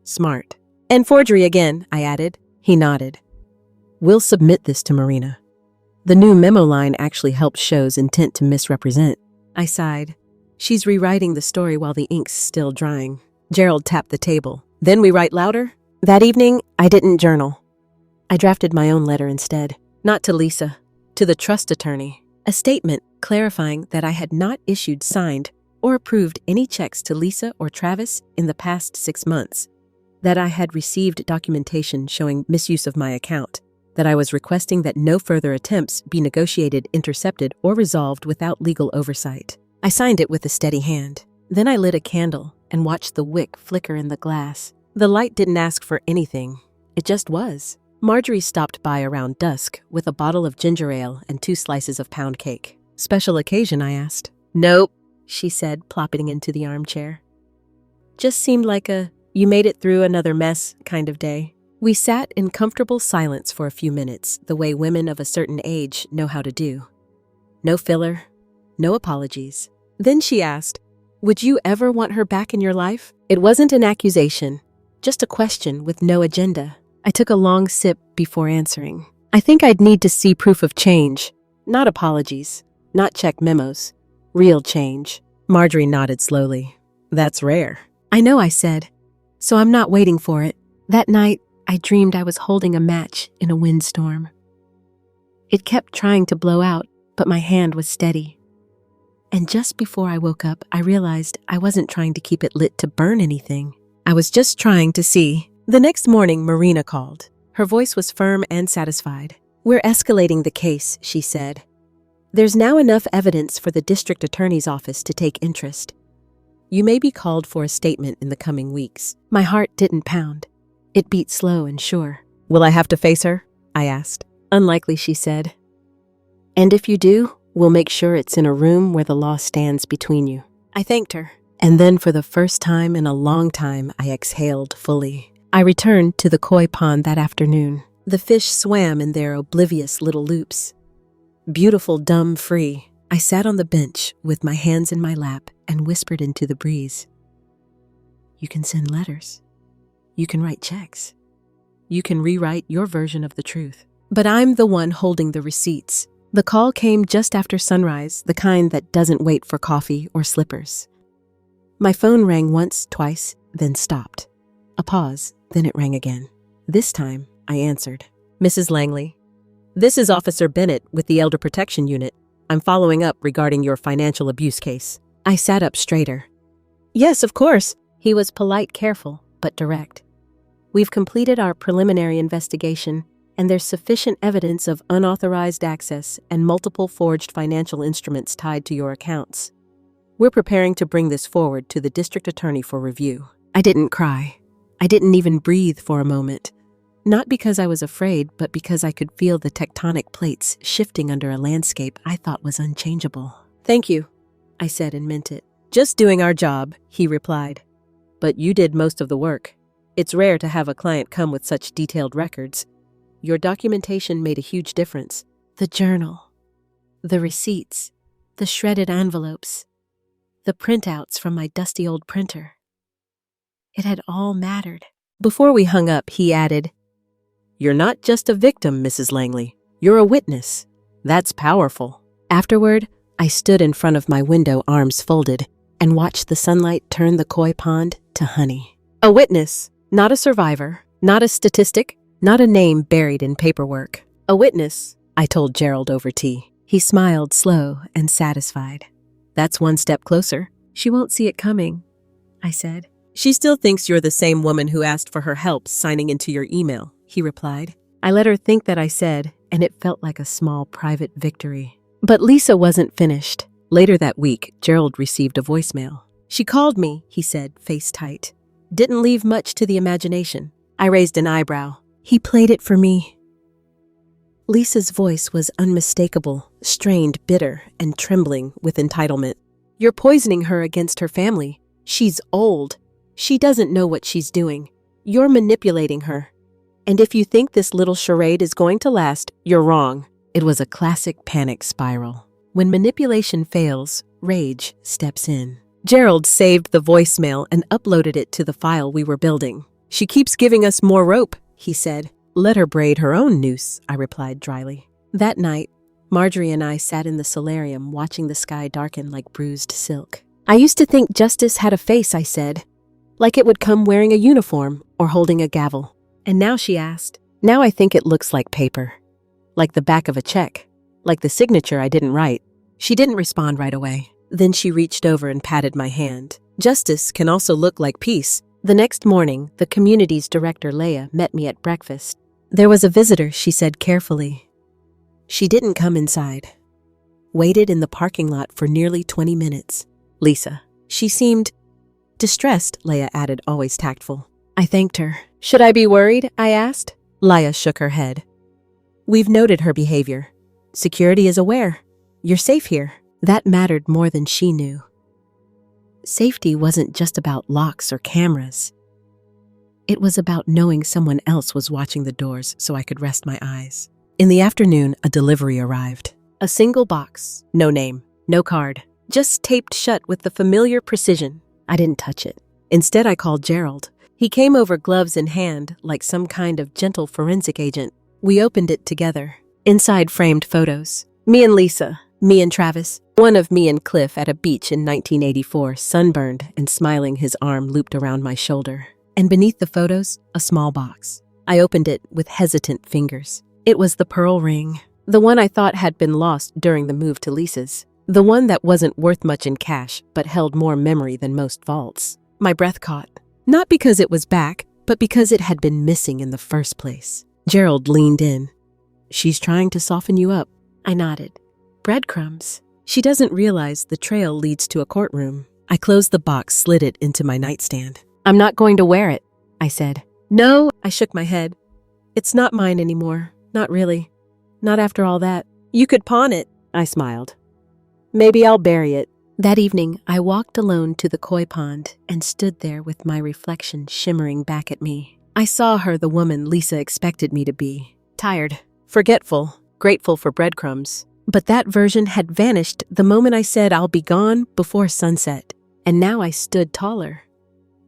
A: "Smart." "And forgery again," I added. He nodded. "We'll submit this to Marina. The new memo line actually helps show's intent to misrepresent." I sighed. "She's rewriting the story while the ink's still drying." Gerald tapped the table. "Then we write louder?" That evening, I didn't journal. I drafted my own letter instead. Not to Lisa, to the trust attorney. A statement clarifying that I had not issued, signed, or approved any checks to Lisa or Travis in the past 6 months. That I had received documentation showing misuse of my account. That I was requesting that no further attempts be negotiated, intercepted, or resolved without legal oversight. I signed it with a steady hand. Then I lit a candle and watched the wick flicker in the glass. The light didn't ask for anything. It just was. Marjorie stopped by around dusk with a bottle of ginger ale and 2 slices of pound cake. "Special occasion?" I asked. "Nope," she said, plopping into the armchair. "Just seemed like a you made it through another mess kind of day." We sat in comfortable silence for a few minutes, the way women of a certain age know how to do. No filler, no apologies. Then she asked, "Would you ever want her back in your life?" It wasn't an accusation, just a question with no agenda. I took a long sip before answering. "I think I'd need to see proof of change. Not apologies, not check memos. Real change." Marjorie nodded slowly. "That's rare." "I know," I said. "So I'm not waiting for it." That night, I dreamed I was holding a match in a windstorm. It kept trying to blow out, but my hand was steady. And just before I woke up, I realized I wasn't trying to keep it lit to burn anything. I was just trying to see. The next morning, Marina called. Her voice was firm and satisfied. "We're escalating the case," she said. "There's now enough evidence for the district attorney's office to take interest. You may be called for a statement in the coming weeks." My heart didn't pound. It beat slow and sure. "Will I have to face her?" I asked. "Unlikely," she said. "And if you do, we'll make sure it's in a room where the law stands between you." I thanked her. And then for the first time in a long time, I exhaled fully. I returned to the koi pond that afternoon. The fish swam in their oblivious little loops. Beautiful, dumb, free. I sat on the bench with my hands in my lap and whispered into the breeze. You can send letters. You can write checks. You can rewrite your version of the truth. But I'm the one holding the receipts. The call came just after sunrise, the kind that doesn't wait for coffee or slippers. My phone rang once, twice, then stopped. A pause, then it rang again. This time, I answered. "Mrs. Langley, this is Officer Bennett with the Elder Protection Unit. I'm following up regarding your financial abuse case." I sat up straighter. "Yes, of course." He was polite, careful, but direct. "We've completed our preliminary investigation, and there's sufficient evidence of unauthorized access and multiple forged financial instruments tied to your accounts. We're preparing to bring this forward to the district attorney for review." I didn't cry. I didn't even breathe for a moment. Not because I was afraid, but because I could feel the tectonic plates shifting under a landscape I thought was unchangeable. "Thank you," I said and meant it. "Just doing our job," he replied. "But you did most of the work. It's rare to have a client come with such detailed records. Your documentation made a huge difference. The journal, the receipts, the shredded envelopes, the printouts from my dusty old printer. It had all mattered." Before we hung up, he added, "You're not just a victim, Mrs. Langley. You're a witness. That's powerful." Afterward, I stood in front of my window, arms folded, and watched the sunlight turn the koi pond to honey. A witness, not a survivor, not a statistic, not a name buried in paperwork. A witness, I told Gerald over tea. He smiled, slow and satisfied. That's one step closer. She won't see it coming, I said. She still thinks you're the same woman who asked for her help signing into your email, he replied. I let her think that I said, and it felt like a small private victory. But Lisa wasn't finished. Later that week, Gerald received a voicemail. She called me, he said, face tight. Didn't leave much to the imagination. I raised an eyebrow. He played it for me. Lisa's voice was unmistakable, strained, bitter, and trembling with entitlement. You're poisoning her against her family. She's old. She doesn't know what she's doing. You're manipulating her. And if you think this little charade is going to last, you're wrong. It was a classic panic spiral. When manipulation fails, rage steps in. Gerald saved the voicemail and uploaded it to the file we were building. She keeps giving us more rope, he said. Let her braid her own noose, I replied dryly. That night, Marjorie and I sat in the solarium watching the sky darken like bruised silk. I used to think justice had a face, I said, like it would come wearing a uniform or holding a gavel. And now she asked, now I think it looks like paper, like the back of a check, like the signature I didn't write. She didn't respond right away. Then she reached over and patted my hand. Justice can also look like peace. The next morning, the community's director, Leah, met me at breakfast. There was a visitor, she said carefully. She didn't come inside. Waited in the parking lot for nearly 20 minutes. Lisa. She seemed distressed, Leah added, always tactful. I thanked her. Should I be worried? I asked. Leah shook her head. We've noted her behavior. Security is aware. You're safe here. That mattered more than she knew. Safety wasn't just about locks or cameras. It was about knowing someone else was watching the doors so I could rest my eyes. In the afternoon, a delivery arrived. A single box, no name, no card, just taped shut with the familiar precision. I didn't touch it. Instead, I called Gerald. He came over, gloves in hand, like some kind of gentle forensic agent. We opened it together. Inside, framed photos. Me and Lisa, me and Travis, one of me and Cliff at a beach in 1984, sunburned and smiling, his arm looped around my shoulder. And beneath the photos, a small box. I opened it with hesitant fingers. It was the pearl ring, the one I thought had been lost during the move to Lisa's. The one that wasn't worth much in cash, but held more memory than most vaults. My breath caught. Not because it was back, but because it had been missing in the first place. Gerald leaned in. She's trying to soften you up. I nodded. Breadcrumbs. She doesn't realize the trail leads to a courtroom. I closed the box, slid it into my nightstand. I'm not going to wear it, I said. No, I shook my head. It's not mine anymore. Not really. Not after all that. You could pawn it, I smiled. Maybe I'll bury it. That evening, I walked alone to the koi pond and stood there with my reflection shimmering back at me. I saw her, the woman Lisa expected me to be. Tired, forgetful, grateful for breadcrumbs. But that version had vanished the moment I said I'll be gone before sunset. And now I stood taller.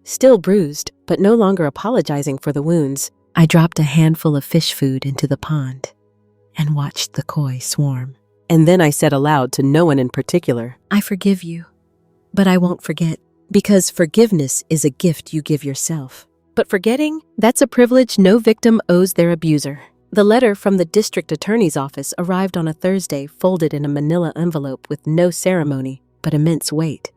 A: Still bruised, but no longer apologizing for the wounds. I dropped a handful of fish food into the pond and watched the koi swarm. And then I said aloud to no one in particular, I forgive you, but I won't forget. Because forgiveness is a gift you give yourself. But forgetting, that's a privilege no victim owes their abuser. The letter from the district attorney's office arrived on a Thursday, folded in a manila envelope with no ceremony, but immense weight.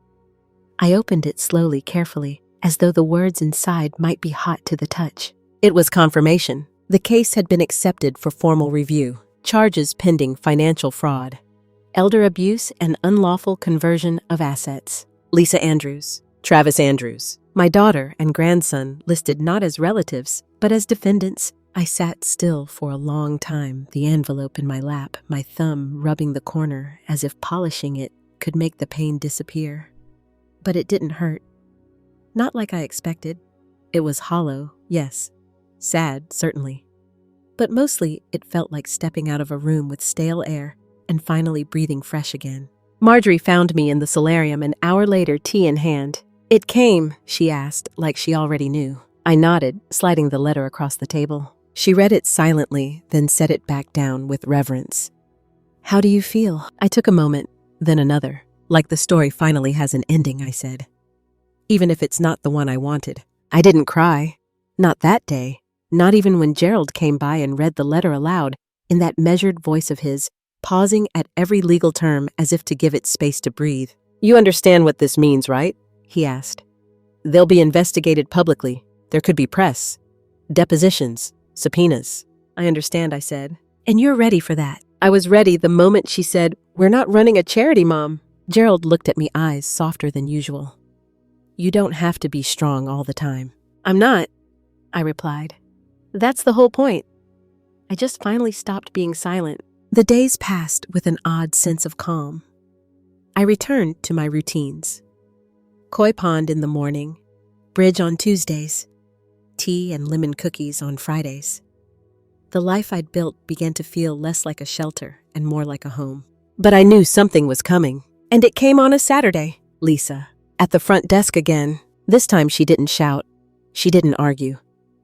A: I opened it slowly, carefully, as though the words inside might be hot to the touch. It was confirmation. The case had been accepted for formal review. Charges pending: financial fraud, elder abuse, and unlawful conversion of assets. Lisa Andrews, Travis Andrews, my daughter and grandson listed not as relatives, but as defendants. I sat still for a long time, the envelope in my lap, my thumb rubbing the corner as if polishing it could make the pain disappear. But it didn't hurt. Not like I expected. It was hollow, yes. Sad, certainly. But mostly, it felt like stepping out of a room with stale air and finally breathing fresh again. Marjorie found me in the solarium an hour later, tea in hand. It came, she asked, like she already knew. I nodded, sliding the letter across the table. She read it silently, then set it back down with reverence. How do you feel? I took a moment, then another. Like the story finally has an ending, I said. Even if it's not the one I wanted. I didn't cry. Not that day. Not even when Gerald came by and read the letter aloud, in that measured voice of his, pausing at every legal term as if to give it space to breathe. "You understand what this means, right?" he asked. "They'll be investigated publicly. There could be press, depositions, subpoenas." "I understand," I said. "And you're ready for that." I was ready the moment she said, "We're not running a charity, Mom." Gerald looked at me, eyes softer than usual. "You don't have to be strong all the time." "I'm not," I replied. "That's the whole point." I just finally stopped being silent. The days passed with an odd sense of calm. I returned to my routines. Koi pond in the morning, bridge on Tuesdays, tea and lemon cookies on Fridays. The life I'd built began to feel less like a shelter and more like a home. But I knew something was coming, and it came on a Saturday. Lisa, at the front desk again. This time she didn't shout. She didn't argue.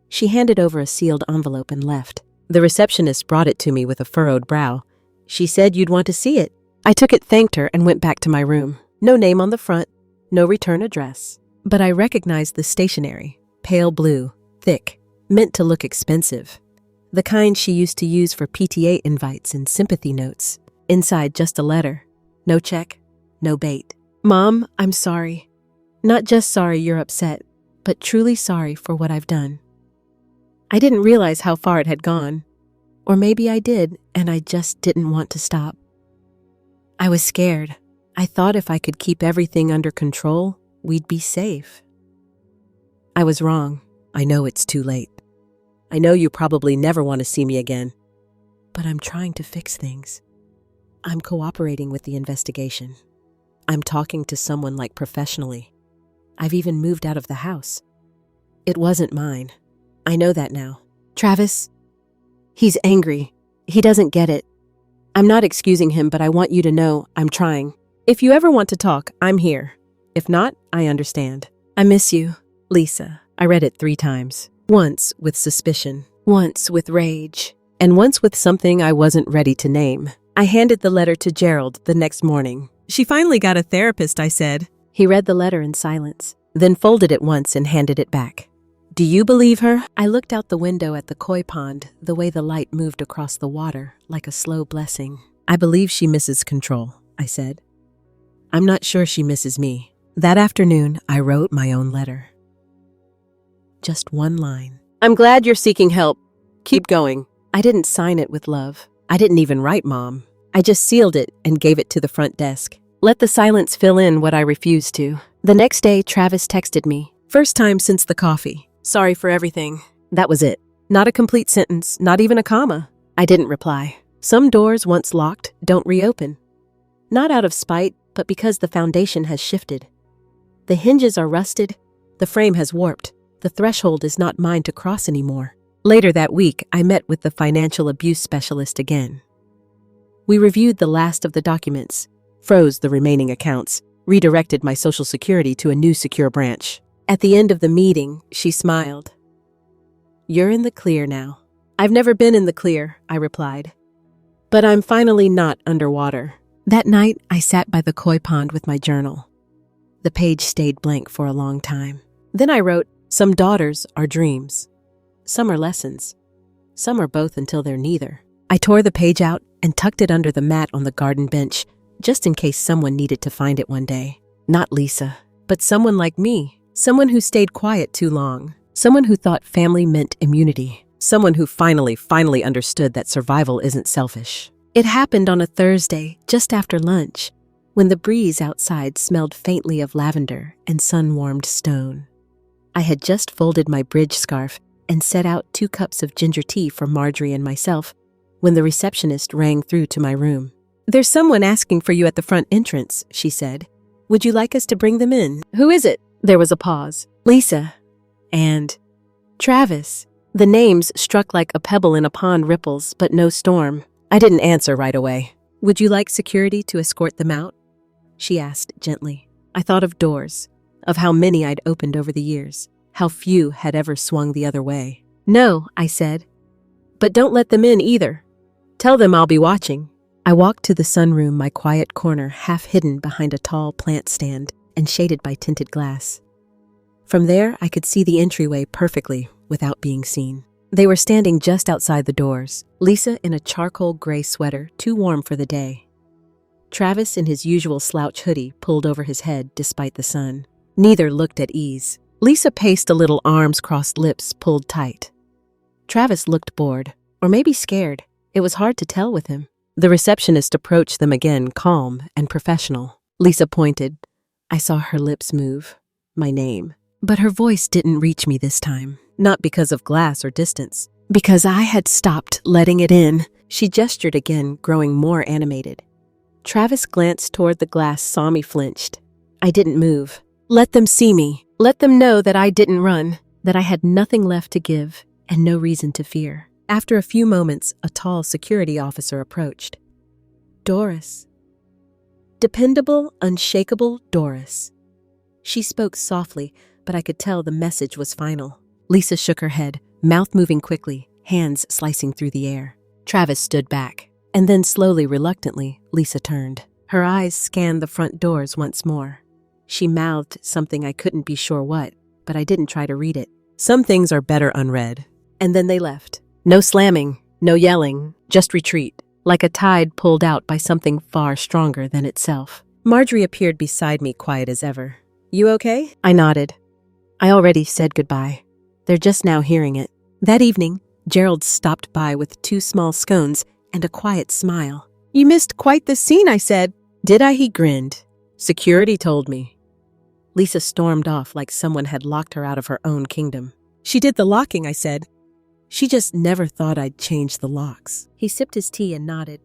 A: She handed over a sealed envelope and left. The receptionist brought it to me with a furrowed brow. "She said you'd want to see it." I took it, thanked her, and went back to my room. No name on the front, no return address. But I recognized the stationery, pale blue, thick, meant to look expensive. The kind she used to use for PTA invites and sympathy notes. Inside, just a letter. No check, no bait. "Mom, I'm sorry. Not just sorry you're upset, but truly sorry for what I've done." I didn't realize how far it had gone. Or maybe I did, and I just didn't want to stop. I was scared. I thought if I could keep everything under control, we'd be safe. I was wrong. I know it's too late. I know you probably never want to see me again. But I'm trying to fix things. I'm cooperating with the investigation. I'm talking to someone like professionally. I've even moved out of the house. It wasn't mine. I know that now. Travis, he's angry. He doesn't get it. I'm not excusing him, but I want you to know I'm trying. If you ever want to talk, I'm here. If not, I understand. I miss you, Lisa. I read it 3 times. Once with suspicion, once with rage, and once with something I wasn't ready to name. I handed the letter to Gerald the next morning. "She finally got a therapist," I said. He read the letter in silence, then folded it once and handed it back. "Do you believe her?" I looked out the window at the koi pond, the way the light moved across the water, like a slow blessing. "I believe she misses control," I said. "I'm not sure she misses me." That afternoon, I wrote my own letter. Just one line. "I'm glad you're seeking help. Keep going." I didn't sign it with love. I didn't even write Mom. I just sealed it and gave it to the front desk. Let the silence fill in what I refused to. The next day, Travis texted me. First time since the coffee. "Sorry for everything." That was it. Not a complete sentence, not even a comma. I didn't reply. Some doors once locked don't reopen. Not out of spite, but because the foundation has shifted. The hinges are rusted, the frame has warped. The threshold is not mine to cross anymore. Later that week, I met with the financial abuse specialist again. We reviewed the last of the documents, froze the remaining accounts, redirected my Social Security to a new secure branch. At the end of the meeting, she smiled. "You're in the clear now." "I've never been in the clear," I replied. "But I'm finally not underwater." That night, I sat by the koi pond with my journal. The page stayed blank for a long time. Then I wrote, "Some daughters are dreams. Some are lessons. Some are both until they're neither." I tore the page out and tucked it under the mat on the garden bench, just in case someone needed to find it one day. Not Lisa, but someone like me. Someone who stayed quiet too long. Someone who thought family meant immunity. Someone who finally understood that survival isn't selfish. It happened on a Thursday, just after lunch, when the breeze outside smelled faintly of lavender and sun-warmed stone. I had just folded my bridge scarf and set out 2 cups of ginger tea for Marjorie and myself when the receptionist rang through to my room. "There's someone asking for you at the front entrance," she said. "Would you like us to bring them in?" "Who is it?" There was a pause. "Lisa." And Travis. The names struck like a pebble in a pond ripples, but no storm. I didn't answer right away. "Would you like security to escort them out?" she asked gently. I thought of doors, of how many I'd opened over the years, how few had ever swung the other way. "No," I said. "But don't let them in either. Tell them I'll be watching." I walked to the sunroom, my quiet corner half hidden behind a tall plant stand and shaded by tinted glass. From there, I could see the entryway perfectly without being seen. They were standing just outside the doors, Lisa in a charcoal gray sweater, too warm for the day. Travis in his usual slouch hoodie pulled over his head despite the sun. Neither looked at ease. Lisa paced a little, arms crossed, lips pulled tight. Travis looked bored, or maybe scared. It was hard to tell with him. The receptionist approached them again, calm and professional. Lisa pointed. I saw her lips move. My name. But her voice didn't reach me this time. Not because of glass or distance. Because I had stopped letting it in. She gestured again, growing more animated. Travis glanced toward the glass, saw me, flinched. I didn't move. Let them see me. Let them know that I didn't run. That I had nothing left to give and no reason to fear. After a few moments, a tall security officer approached. Doris. Dependable, unshakable Doris. She spoke softly, but I could tell the message was final. Lisa shook her head, mouth moving quickly, hands slicing through the air. Travis stood back, and then slowly, reluctantly, Lisa turned. Her eyes scanned the front doors once more. She mouthed something I couldn't be sure what, but I didn't try to read it. Some things are better unread. And then they left. No slamming, no yelling, just retreat, like a tide pulled out by something far stronger than itself. Marjorie appeared beside me, quiet as ever. You okay? I nodded. I already said goodbye. They're just now hearing it. That evening, Gerald stopped by with 2 small scones and a quiet smile. You missed quite the scene, I said. Did I? He grinned. Security told me. Lisa stormed off like someone had locked her out of her own kingdom. She did the locking, I said. She just never thought I'd change the locks. He sipped his tea and nodded.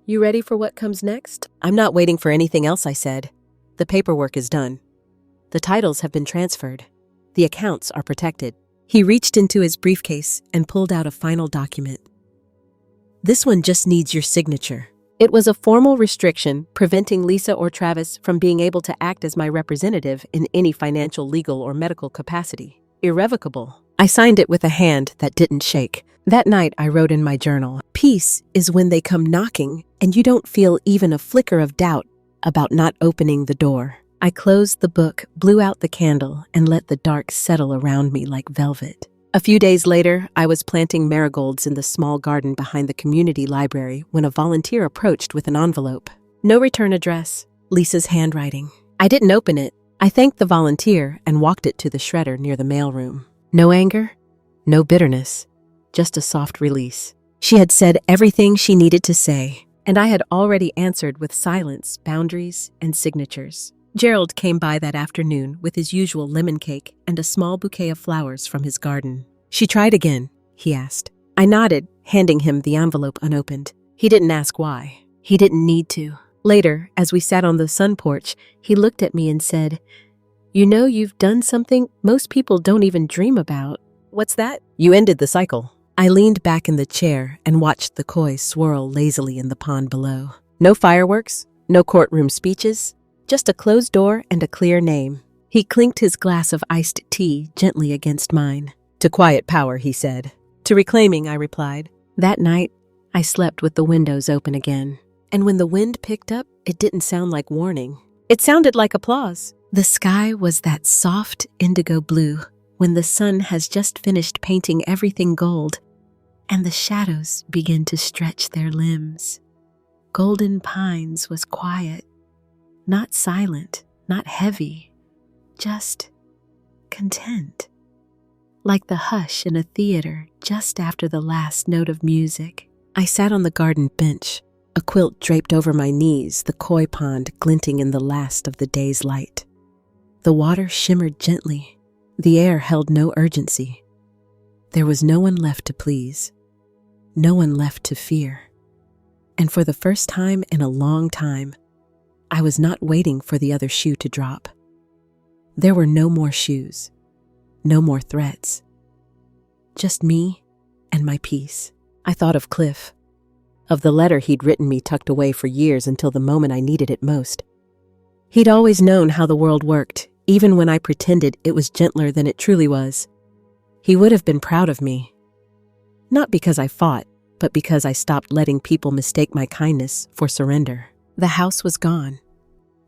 A: You ready for what comes next? I'm not waiting for anything else, I said. The paperwork is done. The titles have been transferred. The accounts are protected. He reached into his briefcase and pulled out a final document. This one just needs your signature. It was a formal restriction preventing Lisa or Travis from being able to act as my representative in any financial, legal, or medical capacity. Irrevocable. I signed it with a hand that didn't shake. That night, I wrote in my journal, peace is when they come knocking and you don't feel even a flicker of doubt about not opening the door. I closed the book, blew out the candle, and let the dark settle around me like velvet. A few days later, I was planting marigolds in the small garden behind the community library when a volunteer approached with an envelope. No return address. Lisa's handwriting. I didn't open it. I thanked the volunteer and walked it to the shredder near the mailroom. No anger, no bitterness, just a soft release. She had said everything she needed to say, and I had already answered with silence, boundaries, and signatures. Gerald came by that afternoon with his usual lemon cake and a small bouquet of flowers from his garden. She tried again, he asked. I nodded, handing him the envelope unopened. He didn't ask why. He didn't need to. Later, as we sat on the sun porch, he looked at me and said, You know, you've done something most people don't even dream about. What's that? You ended the cycle. I leaned back in the chair and watched the koi swirl lazily in the pond below. No fireworks, no courtroom speeches, just a closed door and a clear name. He clinked his glass of iced tea gently against mine. To quiet power, he said. To reclaiming, I replied. That night, I slept with the windows open again. And when the wind picked up, it didn't sound like warning. It sounded like applause. The sky was that soft indigo blue when the sun has just finished painting everything gold, and the shadows begin to stretch their limbs. Golden Pines was quiet, not silent, not heavy, just content. Like the hush in a theater just after the last note of music. I sat on the garden bench, a quilt draped over my knees, the koi pond glinting in the last of the day's light. The water shimmered gently. The air held no urgency. There was no one left to please, no one left to fear. And for the first time in a long time, I was not waiting for the other shoe to drop. There were no more shoes, no more threats. Just me and my peace. I thought of Cliff, of the letter he'd written me tucked away for years until the moment I needed it most. He'd always known how the world worked, even when I pretended it was gentler than it truly was. He would have been proud of me. Not because I fought, but because I stopped letting people mistake my kindness for surrender. The house was gone.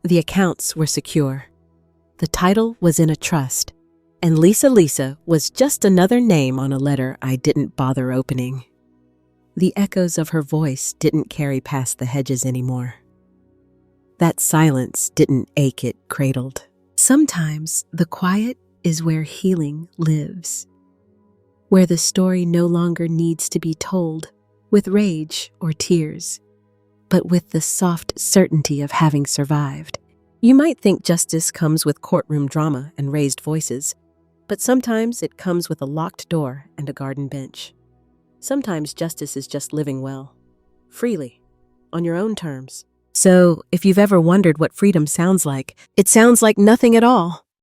A: The accounts were secure. The title was in a trust. And Lisa was just another name on a letter I didn't bother opening. The echoes of her voice didn't carry past the hedges anymore. That silence didn't ache it cradled. Sometimes the quiet is where healing lives, where the story no longer needs to be told with rage or tears, but with the soft certainty of having survived. You might think justice comes with courtroom drama and raised voices, but sometimes it comes with a locked door and a garden bench. Sometimes justice is just living well, freely, on your own terms. So, if you've ever wondered what freedom sounds like, it sounds like nothing at all.